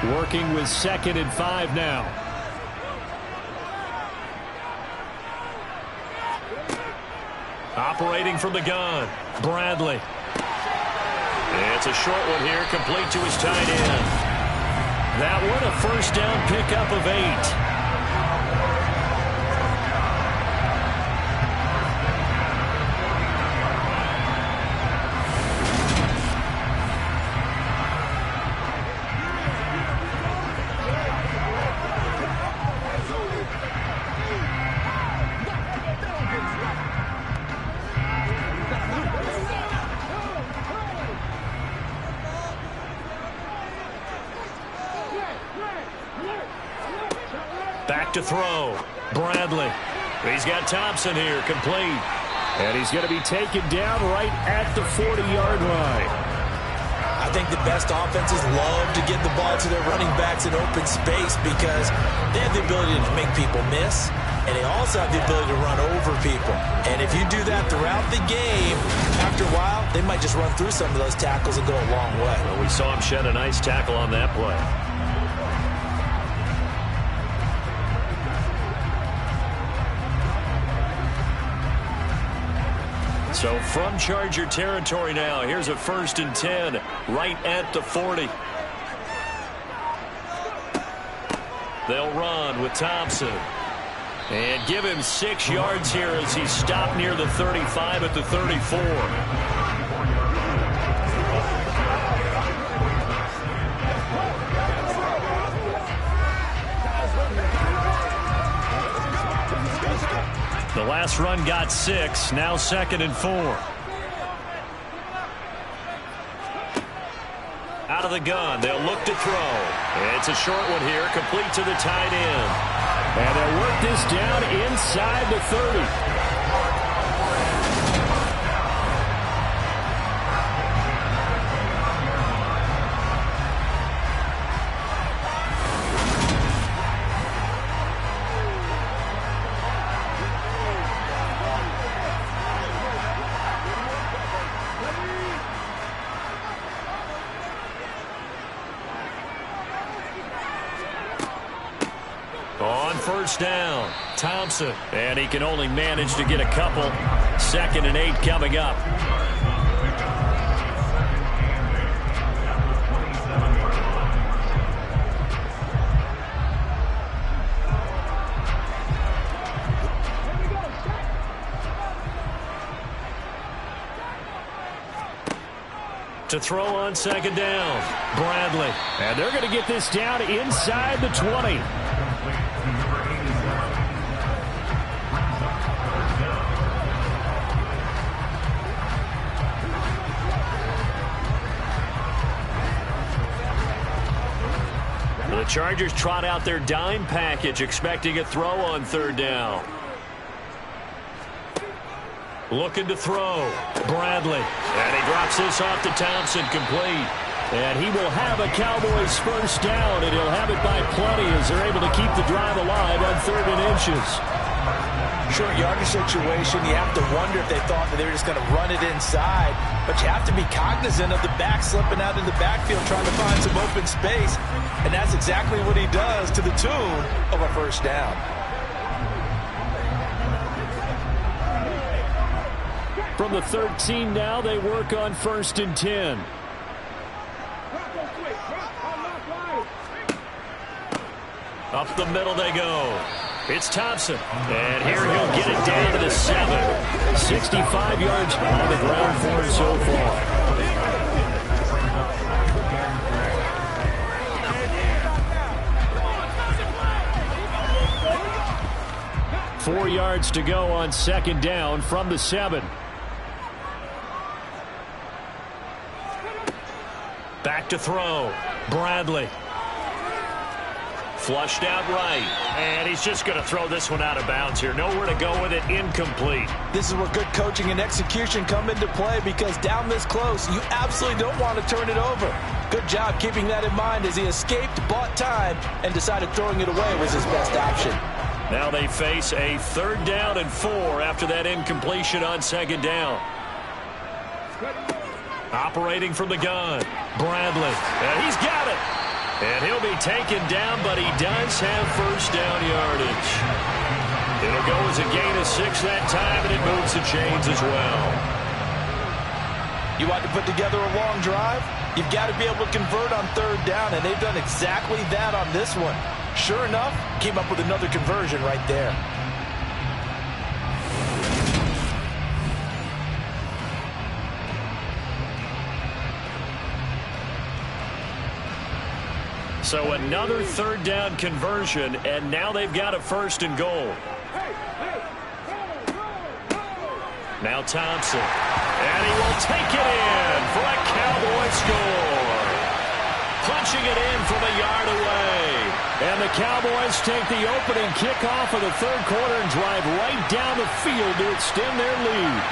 Working with 2nd and 5 now. Operating from the gun, Bradley. It's a short one here, complete to his tight end. That one a first down pickup of 8. Back to throw. Bradley. He's got Thompson here, complete. And he's going to be taken down right at the 40-yard line. I think the best offenses love to get the ball to their running backs in open space because they have the ability to make people miss, and they also have the ability to run over people. And if you do that throughout the game, after a while, they might just run through some of those tackles and go a long way. Well, we saw him shed a nice tackle on that play. So from Charger territory now, here's a 1st and 10 right at the 40. They'll run with Thompson. And give him 6 yards here as he's stopped near the 35 at the 34. The last run got 6. Now 2nd and 4. Out of the gun. They'll look to throw. It's a short one here, complete to the tight end. And they'll work this down inside the 30. On first down, Thompson. And he can only manage to get a couple. 2nd and 8 coming up. To throw on 2nd down, Bradley. And they're going to get this down inside the 20. The Chargers trot out their dime package, expecting a throw on 3rd down. Looking to throw, Bradley. And he drops this off to Thompson, complete. And he will have a Cowboys first down, and he'll have it by plenty as they're able to keep the drive alive on 3rd and inches. Short yardage situation, you have to wonder if they thought that they were just going to run it inside. But you have to be cognizant of the back slipping out in the backfield trying to find some open space. And that's exactly what he does, to the tune of a first down. From the 13 now, they work on 1st and 10. Up the middle they go. It's Thompson. And here he'll get it down to the 7. 65 yards on the ground for him so far. 4 yards to go on 2nd down from the 7. Back to throw. Bradley. Flushed out right. And he's just going to throw this one out of bounds here. Nowhere to go with it. Incomplete. This is where good coaching and execution come into play, because down this close, you absolutely don't want to turn it over. Good job keeping that in mind as he escaped, bought time, and decided throwing it away was his best option. Now they face a 3rd down and 4 after that incompletion on 2nd down. Operating from the gun, Bradley. And he's got it. And he'll be taken down, but he does have first down yardage. It'll go as a gain of 6 that time, and it moves the chains as well. You want to put together a long drive? You've got to be able to convert on 3rd down, and they've done exactly that on this one. Sure enough, came up with another conversion right there. So another 3rd down conversion, and now they've got a 1st and goal. Now Thompson, and he will take it in for a Cowboy score. Punching it in from a yard away. And the Cowboys take the opening kickoff of the 3rd quarter and drive right down the field to extend their lead.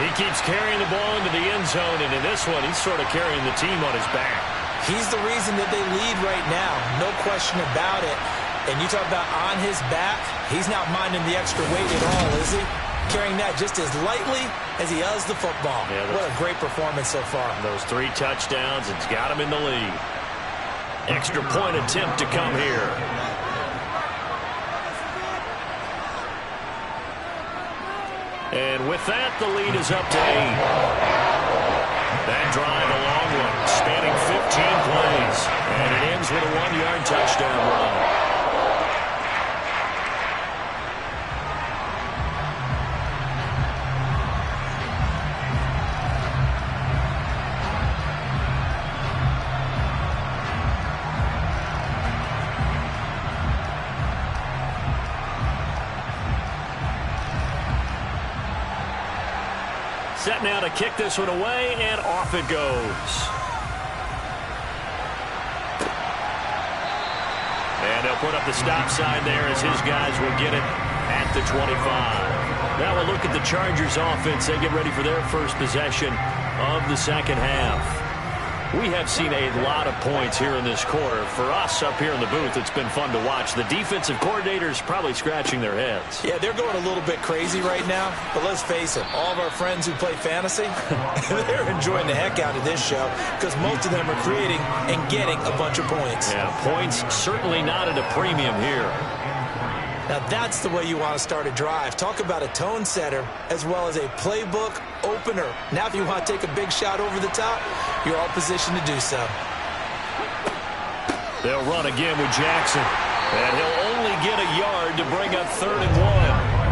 He keeps carrying the ball into the end zone, and in this one, he's sort of carrying the team on his back. He's the reason that they lead right now, no question about it. And you talk about on his back, he's not minding the extra weight at all, is he? Carrying that just as lightly as he does the football. Yeah, what a great performance so far. Those 3 touchdowns, it's got him in the lead. Extra point attempt to come here. And with that, the lead is up to 8. That drive, a long one, spanning 15 plays. And it ends with a 1-yard touchdown run. set now to kick this one away, and off it goes. And they'll put up the stop sign there as his guys will get it at the 25. Now we'll look at the Chargers offense. They get ready for their first possession of the second half. We have seen a lot of points here in this quarter. For us up here in the booth, it's been fun to watch. The defensive coordinators probably scratching their heads. Yeah, they're going a little bit crazy right now. But let's face it, all of our friends who play fantasy, they're enjoying the heck out of this show because most of them are creating and getting a bunch of points. Yeah, points certainly not at a premium here. Now that's the way you want to start a drive. Talk about a tone setter as well as a playbook opener. Now if you want to take a big shot over the top, you're all positioned to do so. They'll run again with Jackson. And he'll only get a yard to bring up 3rd and 1.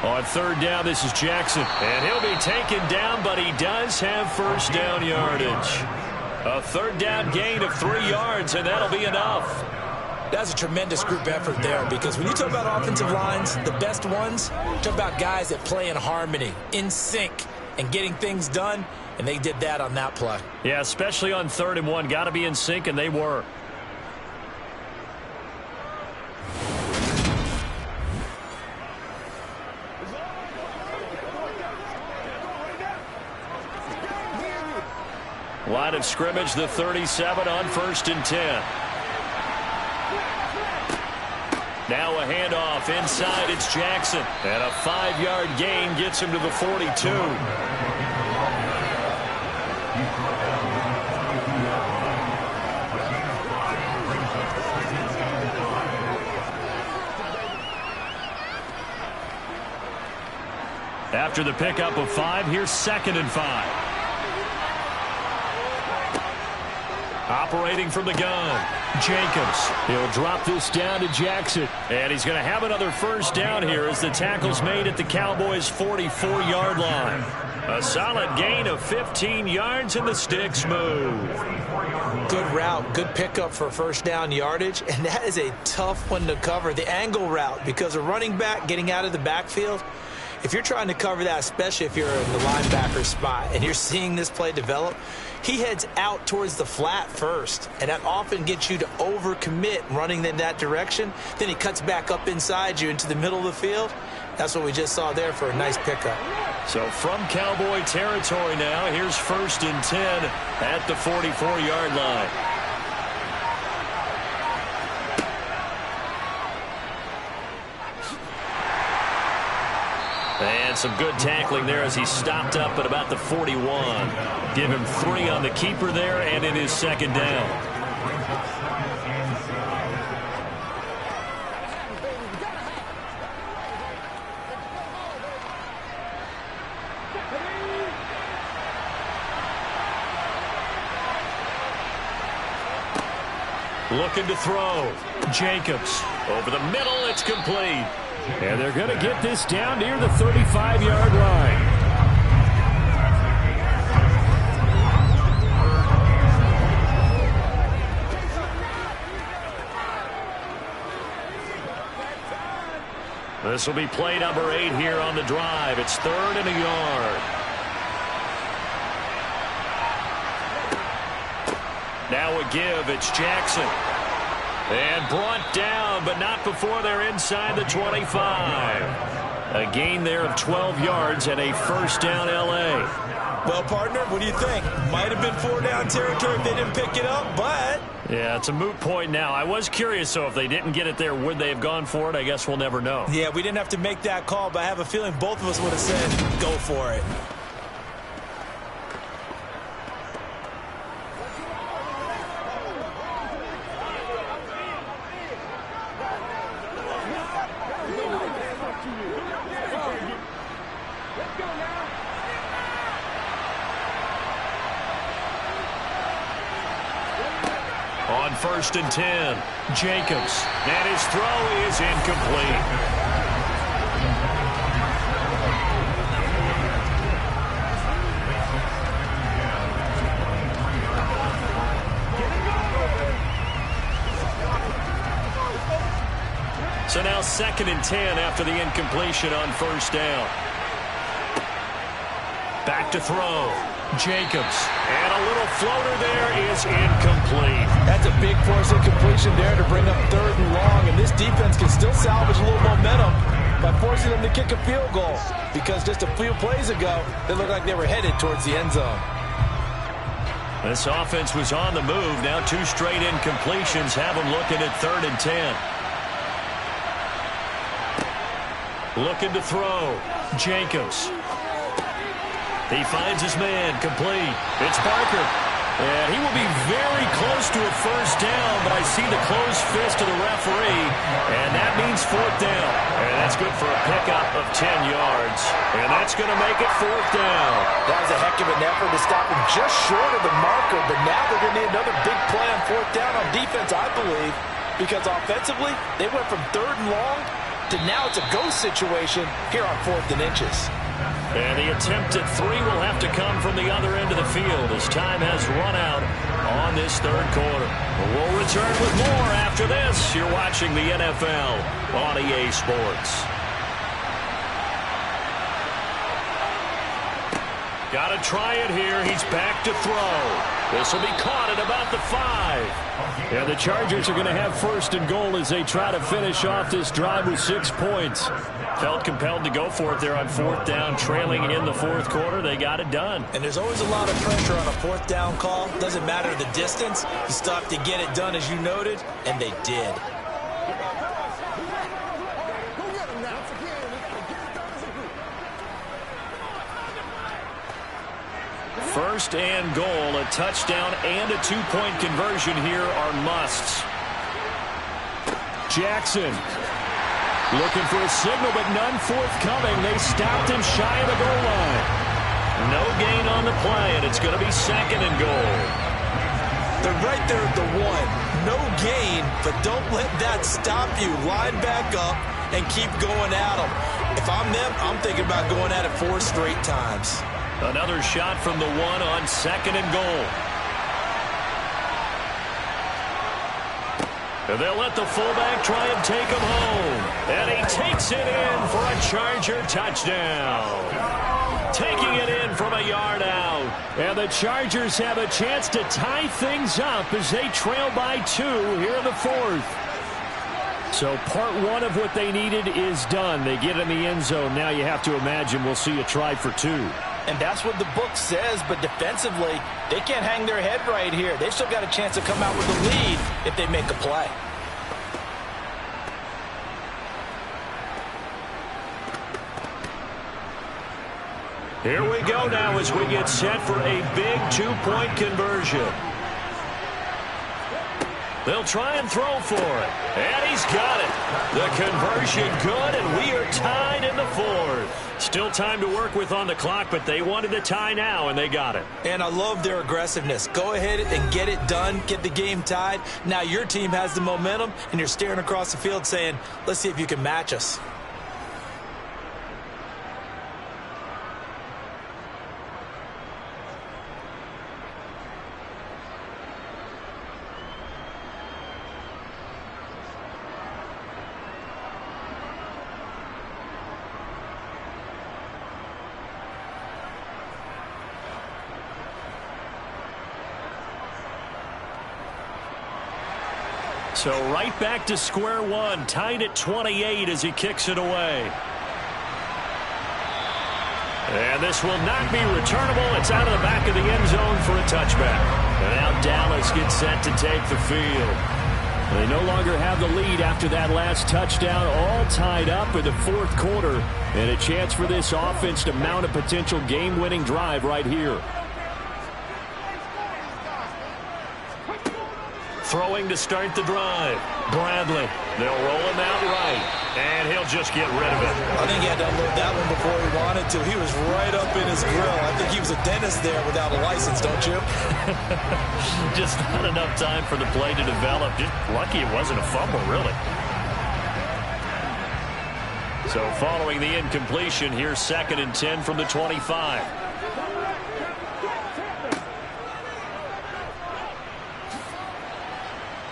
On 3rd down, this is Jackson. And he'll be taken down, but he does have first down yardage. A 3rd down gain of 3 yards, and that'll be enough. That's a tremendous group effort there because when you talk about offensive lines, the best ones, talk about guys that play in harmony, in sync, and getting things done, and they did that on that play. Yeah, especially on 3rd and 1. Got to be in sync, and they were. Line of scrimmage, the 37 on 1st and 10. Now a handoff inside, it's Jackson. And a 5-yard gain gets him to the 42. After the pickup of 5, here's 2nd and 5. Operating from the gun, Jacobs. He'll drop this down to Jackson. And he's going to have another first down here as the tackle's made at the Cowboys' 44-yard line. A solid gain of 15 yards and the sticks move. Good route, good pickup for first down yardage, and that is a tough one to cover. The angle route, because a running back getting out of the backfield, if you're trying to cover that, especially if you're in the linebacker spot and you're seeing this play develop, he heads out towards the flat first, and that often gets you to overcommit running in that direction. Then he cuts back up inside you into the middle of the field. That's what we just saw there for a nice pickup. So from Cowboy territory now, here's 1st and 10 at the 44-yard line. And some good tackling there as he stopped up at about the 41. Give him 3 on the keeper there, and it is 2nd down. Looking to throw. Jacobs. Over the middle, it's complete. And they're going to get this down near the 35-yard line. This will be play number 8 here on the drive. It's 3rd and a yard. Now a give. It's Jackson. And brought down, but not before they're inside the 25. A gain there of 12 yards and a first down L.A. Well, partner, what do you think? Might have been 4-down territory if they didn't pick it up, but... Yeah, it's a moot point now. I was curious, so if they didn't get it there, would they have gone for it? I guess we'll never know. Yeah, we didn't have to make that call, but I have a feeling both of us would have said, go for it. On 1st and 10, Jacobs. And his throw is incomplete. So now 2nd and 10 after the incompletion on first down. Back to throw. Jacobs. And a little floater there is incomplete. That's a big force incompletion there to bring up 3rd and long. And this defense can still salvage a little momentum by forcing them to kick a field goal. Because just a few plays ago, they looked like they were headed towards the end zone. This offense was on the move. Now 2 straight incompletions have them looking at 3rd and 10. Looking to throw. Jacobs. He finds his man, complete. It's Parker. And he will be very close to a first down, but I see the closed fist of the referee, and that means 4th down. And that's good for a pickup of 10 yards. And that's going to make it 4th down. That was a heck of an effort to stop him just short of the marker, but now they're going to need another big play on 4th down on defense, I believe, because offensively, they went from 3rd and long to now it's a go situation here on 4th and inches. And the attempt at 3 will have to come from the other end of the field as time has run out on this 3rd quarter. We'll return with more after this. You're watching the NFL on EA Sports. Got to try it here. He's back to throw. This will be caught at about the 5. And the Chargers are going to have 1st and goal as they try to finish off this drive with 6 points. Felt compelled to go for it there on 4th down, trailing in the 4th quarter. They got it done. And there's always a lot of pressure on a 4th down call. Doesn't matter the distance. You still have to get it done, as you noted, and they did. First and goal, a touchdown and a 2-point conversion here are musts. Jackson looking for a signal, but none forthcoming. They stopped him shy of the goal line. No gain on the play, and it's going to be 2nd and goal. They're right there at the 1. No gain, but don't let that stop you. Line back up and keep going at them. If I'm them, I'm thinking about going at it 4 straight times. Another shot from the 1 on 2nd and goal. And they'll let the fullback try and take him home. And he takes it in for a Charger touchdown. Taking it in from a yard out. And the Chargers have a chance to tie things up as they trail by 2 here in the 4th. So part 1 of what they needed is done. They get in the end zone. Now you have to imagine we'll see a try for 2. And that's what the book says, but defensively, they can't hang their head right here. They've still got a chance to come out with the lead if they make a play. Here we go now as we get set for a big 2-point conversion. They'll try and throw for it. And he's got it. The conversion good, and we are tied in the 4th. Still time to work with on the clock, but they wanted a tie now, and they got it. And I love their aggressiveness. Go ahead and get it done. Get the game tied. Now your team has the momentum, and you're staring across the field saying, let's see if you can match us. So right back to square one, tied at 28 as he kicks it away. And this will not be returnable. It's out of the back of the end zone for a touchback. And now Dallas gets set to take the field. They no longer have the lead after that last touchdown, all tied up in the 4th quarter. And a chance for this offense to mount a potential game-winning drive right here. Throwing to start the drive. Bradley. They'll roll him out right. And he'll just get rid of it. I think he had to unload that one before he wanted to. He was right up in his grill. I think he was a dentist there without a license, don't you? Just not enough time for the play to develop. Just lucky it wasn't a fumble, really. So following the incompletion, here's 2nd and 10 from the 25.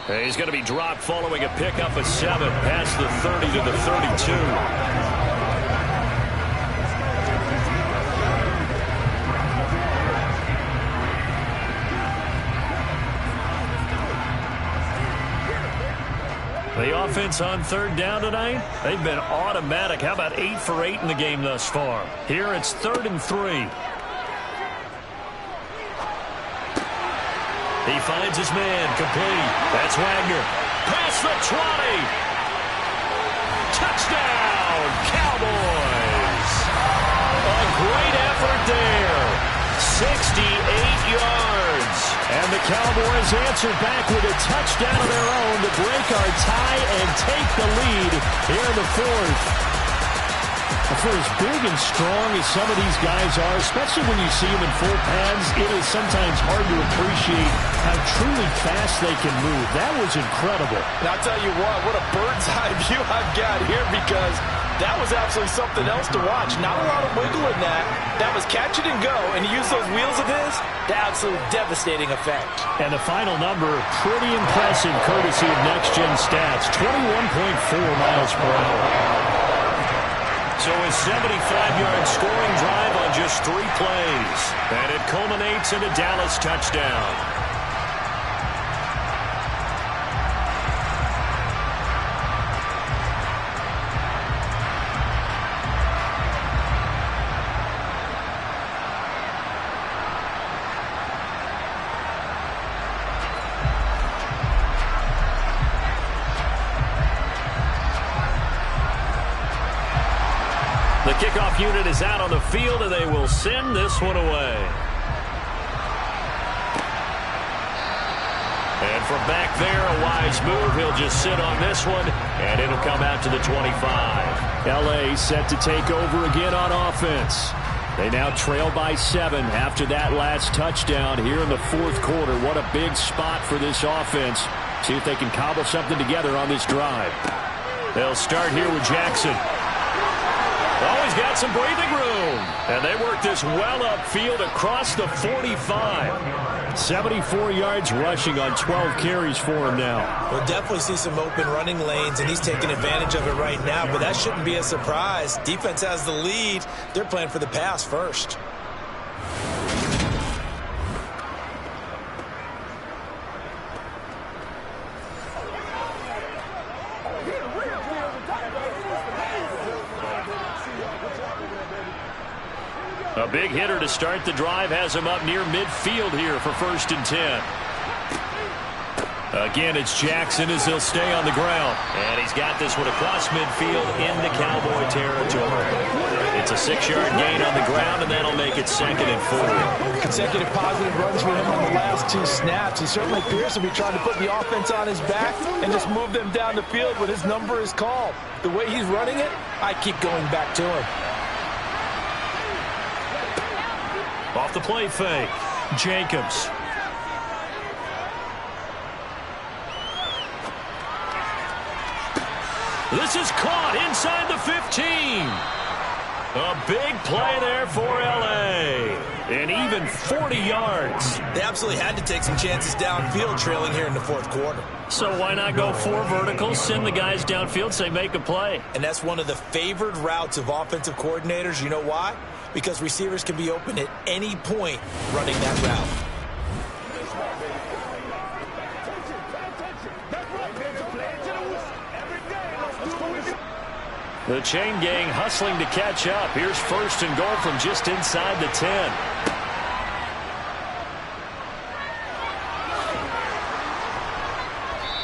He's going to be dropped following a pickup of 7 past the 30 to the 32. The offense on third down tonight, they've been automatic. How about 8 for 8 in the game thus far? Here it's 3rd and 3. He finds his man, complete. That's Wagner. Past the 20. Touchdown, Cowboys. A great effort there. 68 yards. And the Cowboys answered back with a touchdown of their own to break our tie and take the lead here in the 4th. For as big and strong as some of these guys are, especially when you see them in full pads, it is sometimes hard to appreciate how truly fast they can move. That was incredible. And I'll tell you what a bird's eye view I've got here, because that was absolutely something else to watch. Not a lot of wiggle in that. That was catch it and go, and he used those wheels of his to absolute devastating effect. And the final number, pretty impressive, courtesy of Next Gen Stats, 21.4 miles per hour. So a 75-yard scoring drive on just 3 plays. And it culminates in a Dallas touchdown. The kickoff unit is out on the field, and they will send this one away. And from back there, a wise move. He'll just sit on this one, and it'll come out to the 25. L.A. set to take over again on offense. They now trail by 7 after that last touchdown here in the 4th quarter. What a big spot for this offense. See if they can cobble something together on this drive. They'll start here with Jackson. Always got some breathing room. And they work this well upfield across the 45. 74 yards rushing on 12 carries for him now. We'll definitely see some open running lanes, and he's taking advantage of it right now, but that shouldn't be a surprise. Defense has the lead. They're playing for the pass first. A big hitter to start the drive has him up near midfield here for 1st and 10. Again, it's Jackson as he'll stay on the ground. And he's got this one across midfield into Cowboy territory. It's a 6-yard gain on the ground, and that'll make it 2nd and 4. Consecutive positive runs for him on the last 2 snaps. He certainly appears to be trying to put the offense on his back and just move them down the field when his number is called. The way he's running it, I keep going back to him. Off the play fake, Jacobs. This is caught inside the 15. A big play there for L.A. And even 40 yards. They absolutely had to take some chances downfield trailing here in the 4th quarter. So why not go 4 verticals, send the guys downfield, say make a play? And that's one of the favored routes of offensive coordinators. You know why? Because receivers can be open at any point running that route. The chain gang hustling to catch up. Here's 1st and goal from just inside the 10.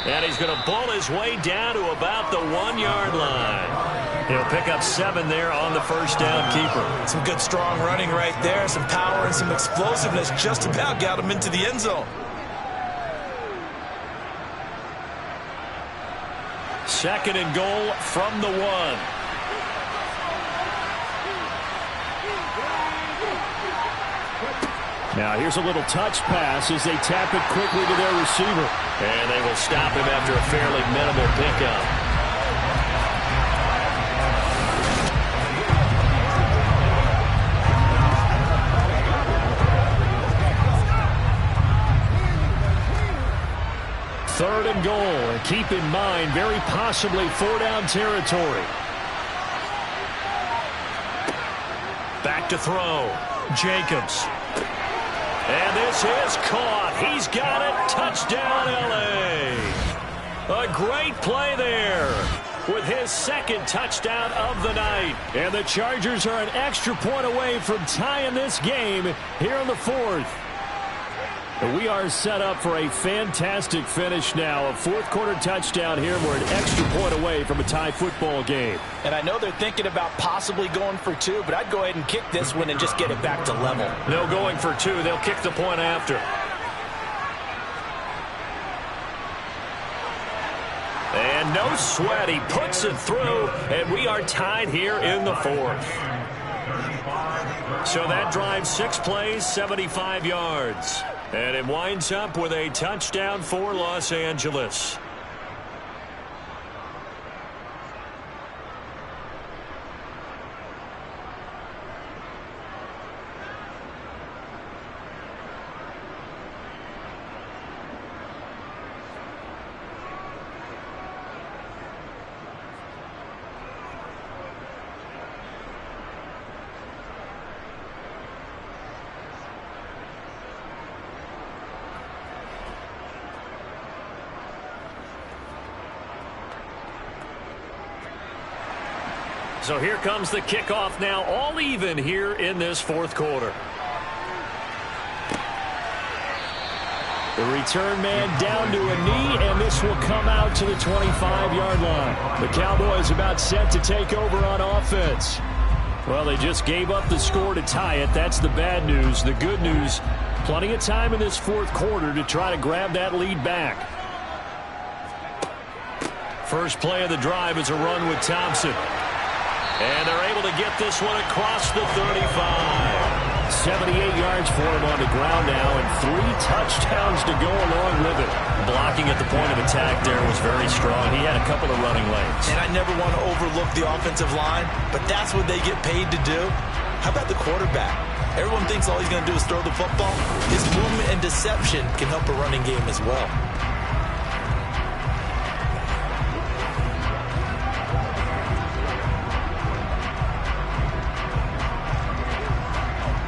And he's going to bull his way down to about the 1-yard line. He'll pick up 7 there on the 1st down keeper. Some good strong running right there. Some power and some explosiveness just about got him into the end zone. 2nd and goal from the 1. Now here's a little touch pass as they tap it quickly to their receiver. And they will stop him after a fairly minimal pickup. Third and and goal. And keep in mind, very possibly 4-down territory. Back to throw. Jacobs. And this is caught. He's got it. Touchdown, L.A. A great play there with his second touchdown of the night. And the Chargers are an extra point away from tying this game here in the fourth. We are set up for a fantastic finish now. A fourth-quarter touchdown here. We're an extra point away from a tie football game. And I know they're thinking about possibly going for two, but I'd go ahead and kick this one and just get it back to level. No going for two. They'll kick the point after. And no sweat. He puts it through, and we are tied here in the fourth. So that drives 6 plays, 75 yards. And it winds up with a touchdown for Los Angeles. So here comes the kickoff now, all even here in this fourth quarter. The return man down to a knee, and this will come out to the 25-yard line. The Cowboys about set to take over on offense. Well, they just gave up the score to tie it. That's the bad news. The good news, plenty of time in this fourth quarter to try to grab that lead back. First play of the drive is a run with Thompson. And they're able to get this one across the 35. 78 yards for him on the ground now, and 3 touchdowns to go along with it. Blocking at the point of attack there was very strong. He had a couple of running lanes. And I never want to overlook the offensive line, but that's what they get paid to do. How about the quarterback? Everyone thinks all he's going to do is throw the football. His movement and deception can help a running game as well.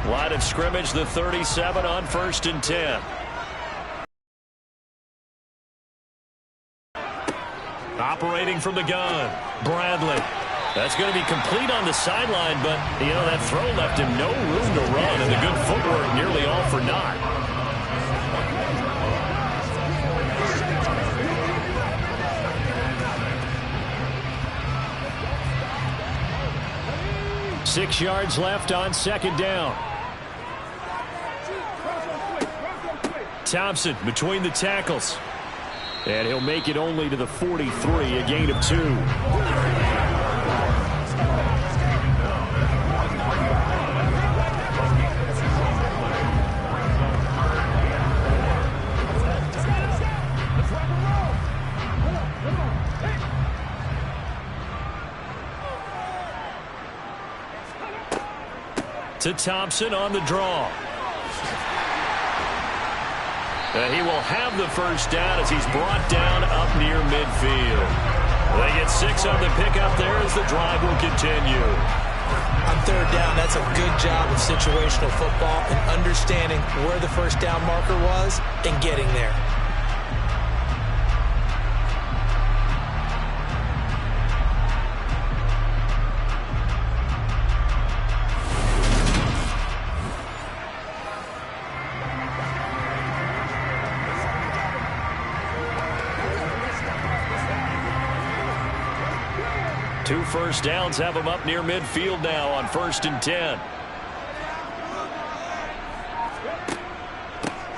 Line of scrimmage, the 37 on 1st and 10. Operating from the gun, Bradley. That's going to be complete on the sideline, but, you know, that throw left him no room to run, and the good footwork nearly all for naught. Six yards left on 2nd down. Thompson between the tackles. And he'll make it only to the 43, a gain of 2. To Thompson on the draw. And he will have the first down as he's brought down up near midfield. They get 6 on the pickup there as the drive will continue. On 3rd down, that's a good job of situational football and understanding where the first down marker was and getting there. Two first downs have him up near midfield now on 1st and 10.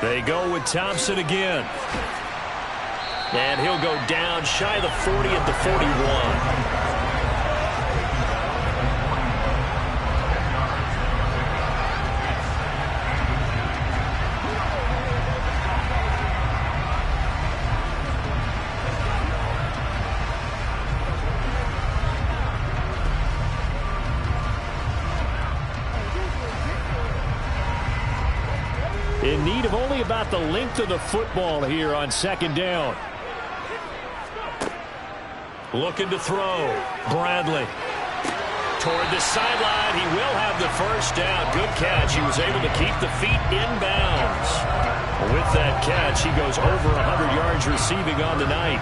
They go with Thompson again. And he'll go down shy of the 40 at the 41. In need of only about the length of the football here on 2nd down. Looking to throw. Bradley. Toward the sideline. He will have the first down. Good catch. He was able to keep the feet in bounds. With that catch, he goes over 100 yards receiving on the night.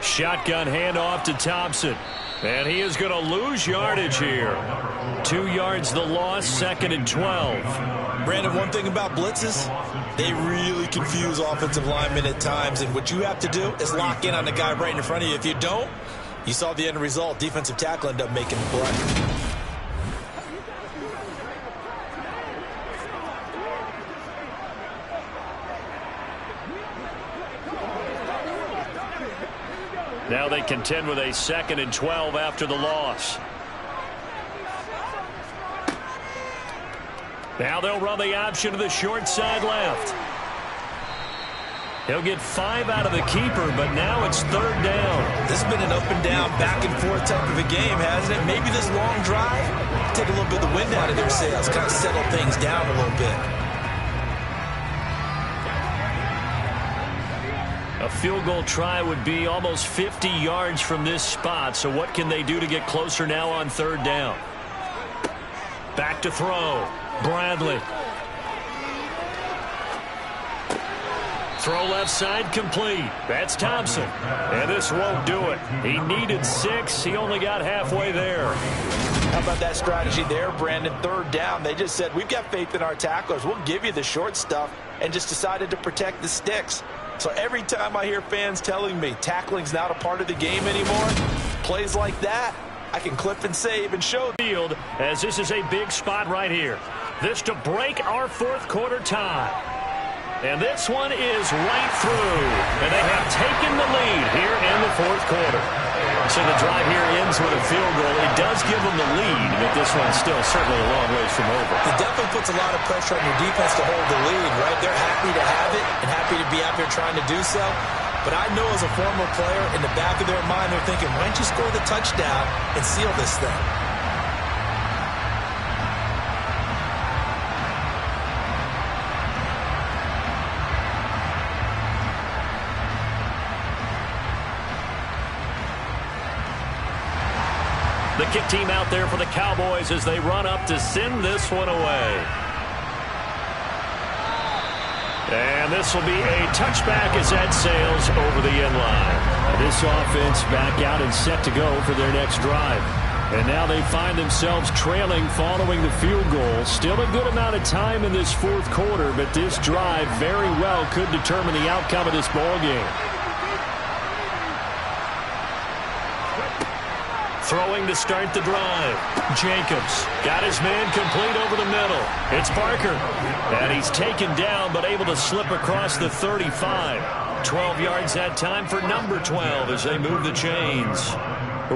Shotgun handoff to Thompson. And he is going to lose yardage here. 2 yards the loss, 2nd and 12. Brandon, one thing about blitzes, they really confuse offensive linemen at times. And what you have to do is lock in on the guy right in front of you. If you don't, you saw the end result. Defensive tackle ended up making the play. Now they contend with a 2nd and 12 after the loss. Now they'll run the option to the short side left. He'll get 5 out of the keeper, but now it's 3rd down. This has been an up and down, back and forth type of a game, hasn't it? Maybe this long drive, take a little bit of the wind out of their sails, kind of settle things down a little bit. A field goal try would be almost 50 yards from this spot, so what can they do to get closer now on 3rd down? Back to throw. Bradley. Throw left side complete. That's Thompson. And this won't do it. He needed 6. He only got halfway there. How about that strategy there, Brandon? 3rd down. They just said, we've got faith in our tacklers. We'll give you the short stuff, and just decided to protect the sticks. So every time I hear fans telling me tackling's not a part of the game anymore, plays like that, I can clip and save and show field, as this is a big spot right here. This to break our 4th quarter tie. And this one is right through. And they have taken the lead here in the 4th quarter. So the drive here ends with a field goal. It does give them the lead, but this one's still certainly a long ways from over. It definitely puts a lot of pressure on your defense to hold the lead, right? They're happy to have it and happy to be out there trying to do so. But I know as a former player, in the back of their mind, they're thinking, why don't you score the touchdown and seal this thing? The kick team out there for the Cowboys as they run up to send this one away. And this will be a touchback as that sails over the end line. This offense back out and set to go for their next drive. And now they find themselves trailing following the field goal. Still a good amount of time in this 4th quarter, but this drive very well could determine the outcome of this ball game. Throwing to start the drive. Jacobs got his man complete over the middle. It's Parker. And he's taken down but able to slip across the 35. 12 yards that time for number 12 as they move the chains.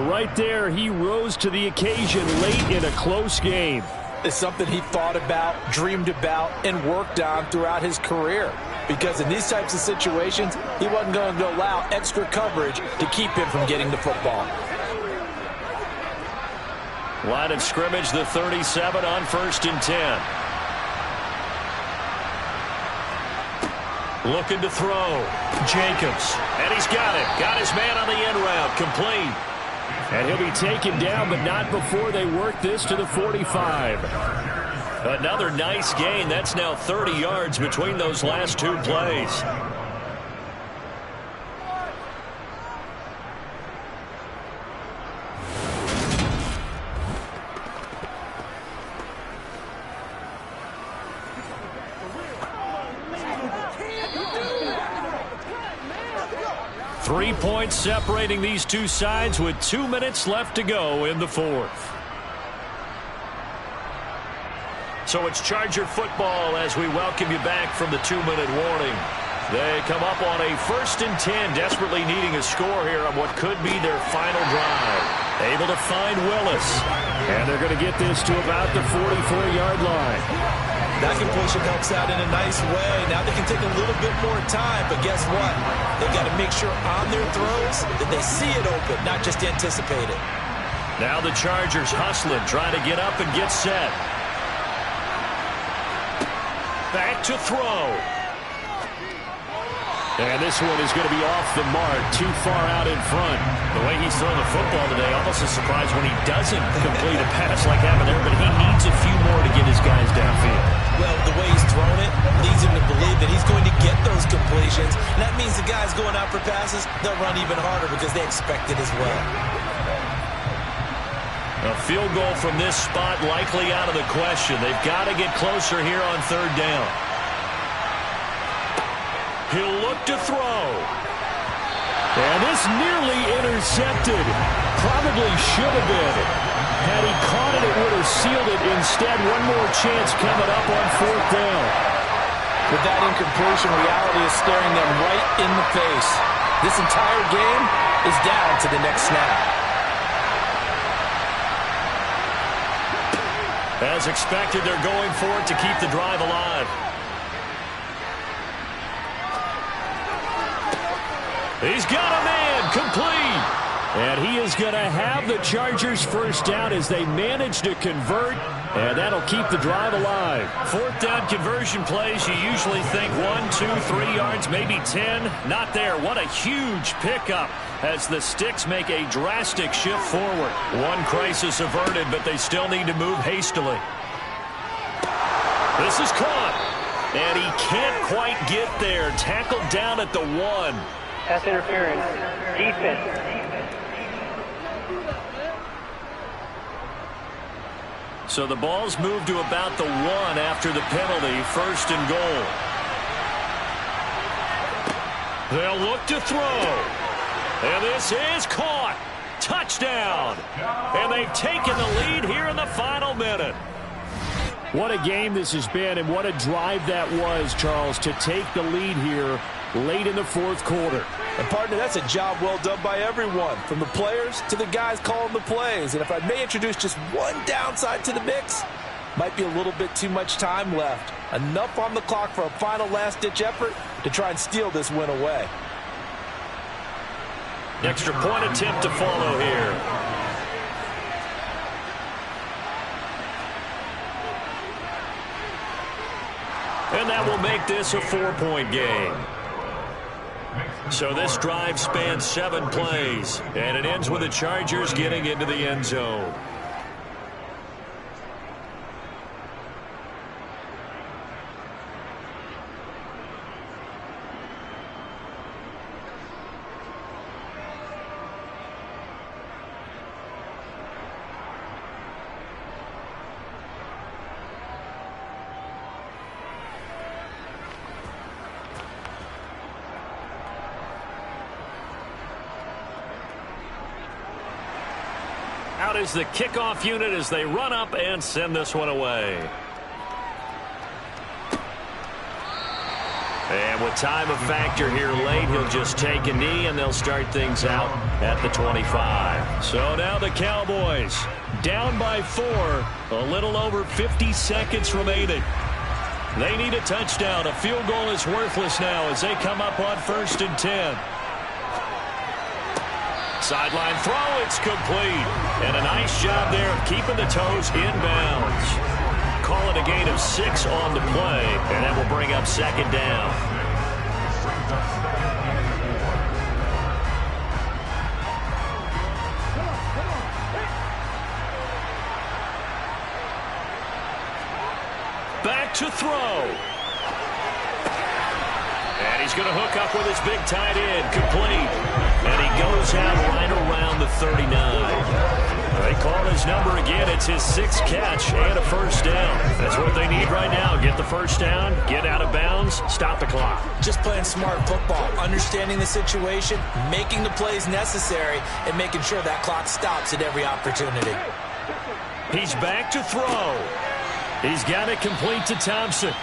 Right there, he rose to the occasion late in a close game. It's something he thought about, dreamed about, and worked on throughout his career. Because in these types of situations, he wasn't going to allow extra coverage to keep him from getting the football. Line of scrimmage, the 37 on 1st and 10. Looking to throw. Jacobs. And he's got it. Got his man on the end route. Complete. And he'll be taken down, but not before they work this to the 45. Another nice gain. That's now 30 yards between those last 2 plays. Three points separating these two sides with 2 minutes left to go in the 4th. So it's Charger football as we welcome you back from the 2-minute warning. They come up on a 1st and 10, desperately needing a score here on what could be their final drive. Able to find Willis. And they're going to get this to about the 44-yard line. That completion helps out in a nice way. Now they can take a little bit more time, but guess what? They got to make sure on their throws that they see it open, not just anticipate it. Now the Chargers hustling, trying to get up and get set. Back to throw. And this one is going to be off the mark, too far out in front. The way he's throwing the football today, almost a surprise when he doesn't complete a pass like happened there, but he needs a few more to get his guys downfield. Well, the way he's thrown it leads him to believe that he's going to get those completions. And that means the guys going out for passes, they'll run even harder because they expect it as well. A field goal from this spot likely out of the question. They've got to get closer here on third down. He'll look to throw. And this nearly intercepted. Probably should have been. Had he caught it, it would have sealed it. Instead, one more chance coming up on fourth down. With that incompletion, reality is staring them right in the face. This entire game is down to the next snap. As expected, they're going for it to keep the drive alive. He's got a man, complete. And he is going to have the Chargers first down as they manage to convert, and that'll keep the drive alive. Fourth down conversion plays, you usually think 1, 2, 3 yards, maybe 10. Not there. What a huge pickup as the Sticks make a drastic shift forward. One crisis averted, but they still need to move hastily. This is caught, and he can't quite get there. Tackled down at the 1. Pass interference. Defense. So the ball's moved to about the 1 after the penalty. First and goal. They'll look to throw. And this is caught. Touchdown. And they've taken the lead here in the final minute. What a game this has been, and what a drive that was, Charles, to take the lead here late in the fourth quarter. And, partner, that's a job well done by everyone, from the players to the guys calling the plays. And if I may introduce just one downside to the mix, might be a little bit too much time left. Enough on the clock for a final last-ditch effort to try and steal this win away. Extra point attempt to follow here. And that will make this a 4-point game. So this drive spans 7 plays, and it ends with the Chargers getting into the end zone. Out is the kickoff unit as they run up and send this one away. And with time a factor here late, he'll just take a knee and they'll start things out at the 25. So now the Cowboys down by 4, a little over 50 seconds remaining. They need a touchdown. A field goal is worthless now as they come up on 1st and 10. Sideline throw, it's complete. And a nice job there of keeping the toes inbounds. Call it a gain of 6 on the play, and that will bring up 2nd down. Back to throw. And he's going to hook up with his big tight end, complete. And he goes out right around the 39. They call his number again. It's his 6th catch and a first down. That's what they need right now. Get the first down, get out of bounds, stop the clock. Just playing smart football, understanding the situation, making the plays necessary, and making sure that clock stops at every opportunity. He's back to throw. He's got it complete to Thompson.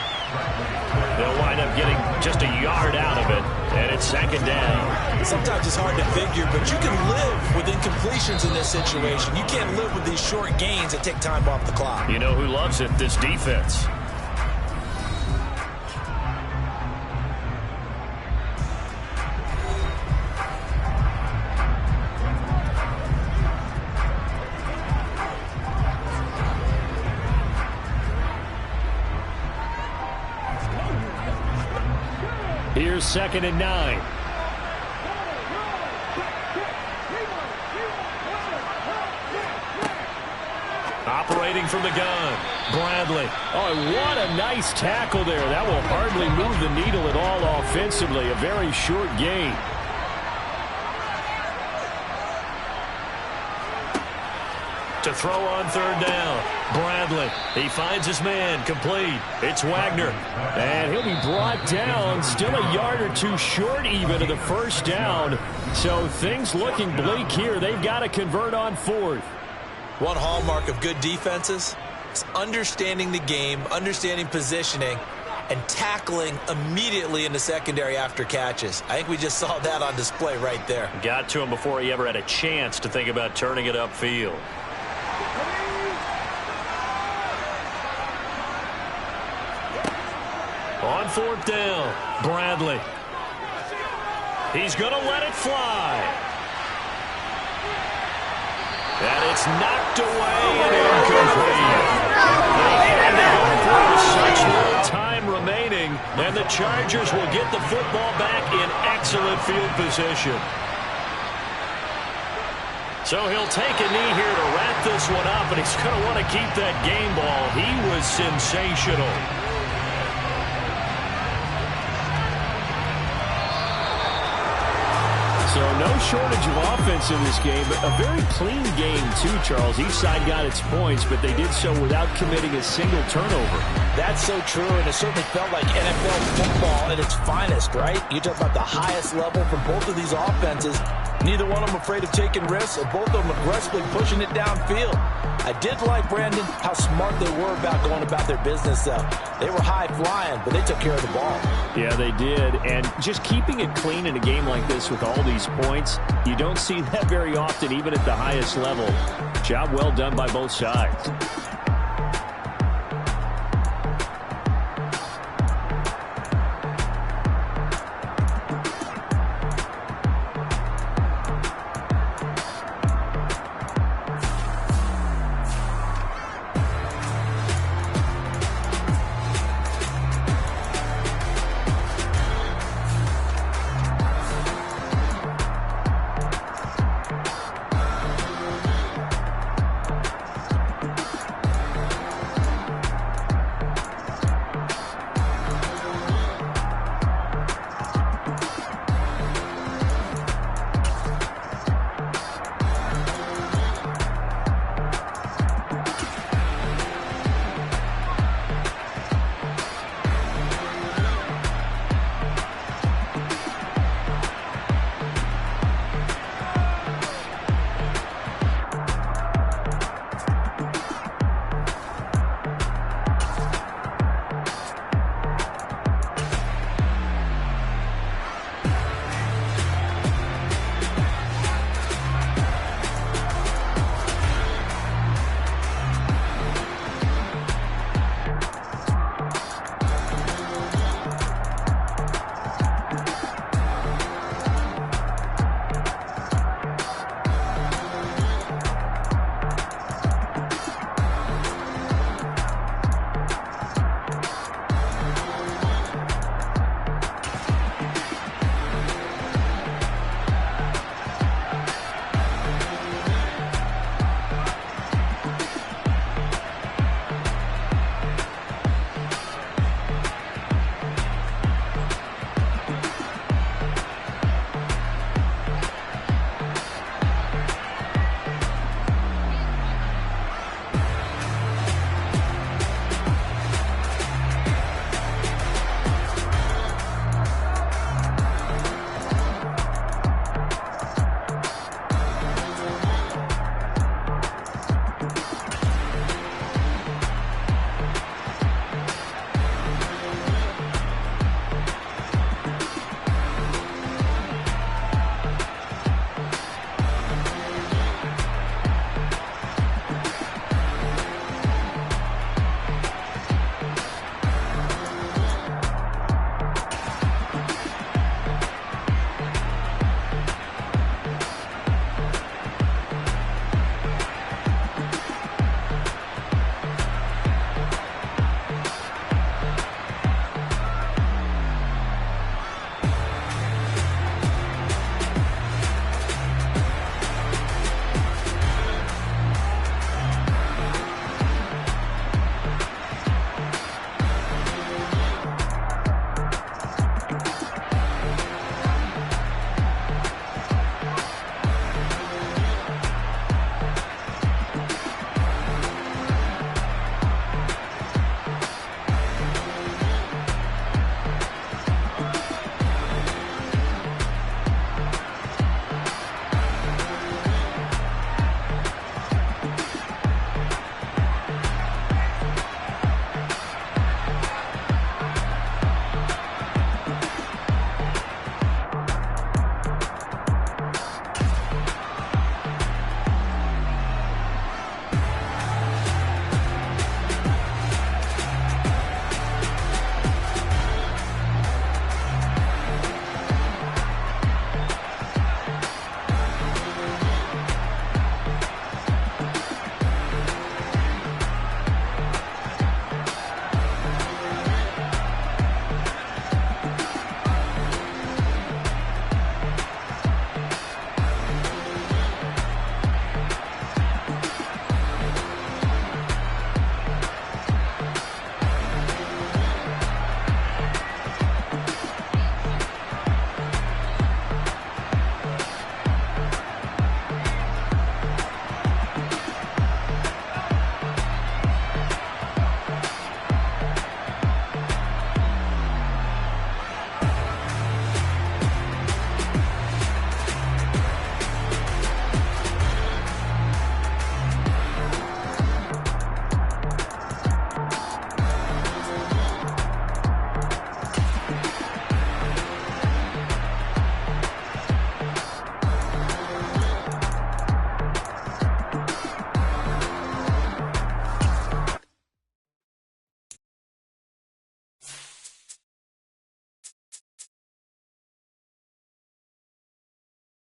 They'll wind up getting just a yard out of it, and it's 2nd down. Sometimes it's hard to figure, but you can live with incompletions in this situation. You can't live with these short gains that take time off the clock. You know who loves it? This defense. Here's 2nd and 9. Operating from the gun, Bradley. Oh, what a nice tackle there. That will hardly move the needle at all offensively. A very short gain. To throw on 3rd down, Bradley. He finds his man, complete. It's Wagner. And he'll be brought down, still a yard or two short even of the 1st down. So things looking bleak here. They've got to convert on 4th. One hallmark of good defenses is understanding the game, understanding positioning, and tackling immediately in the secondary after catches. I think we just saw that on display right there. Got to him before he ever had a chance to think about turning it upfield. On 4th down, Bradley. He's going to let it fly. And it's knocked away and incomplete. They had to go through with such little time remaining, and the Chargers will get the football back in excellent field position. So he'll take a knee here to wrap this one up, and he's going to want to keep that game ball. He was sensational. So no shortage of offense in this game, but a very clean game too, Charles. Each side got its points, but they did so without committing a single turnover. That's so true, and it certainly felt like NFL football at its finest, right? You talk about the highest level for both of these offenses. Neither one of them afraid of taking risks, and both of them aggressively pushing it downfield. I did like, Brandon, how smart they were about going about their business, though. They were high-flying, but they took care of the ball. Yeah, they did, and just keeping it clean in a game like this with all these points, you don't see that very often, even at the highest level. Job well done by both sides.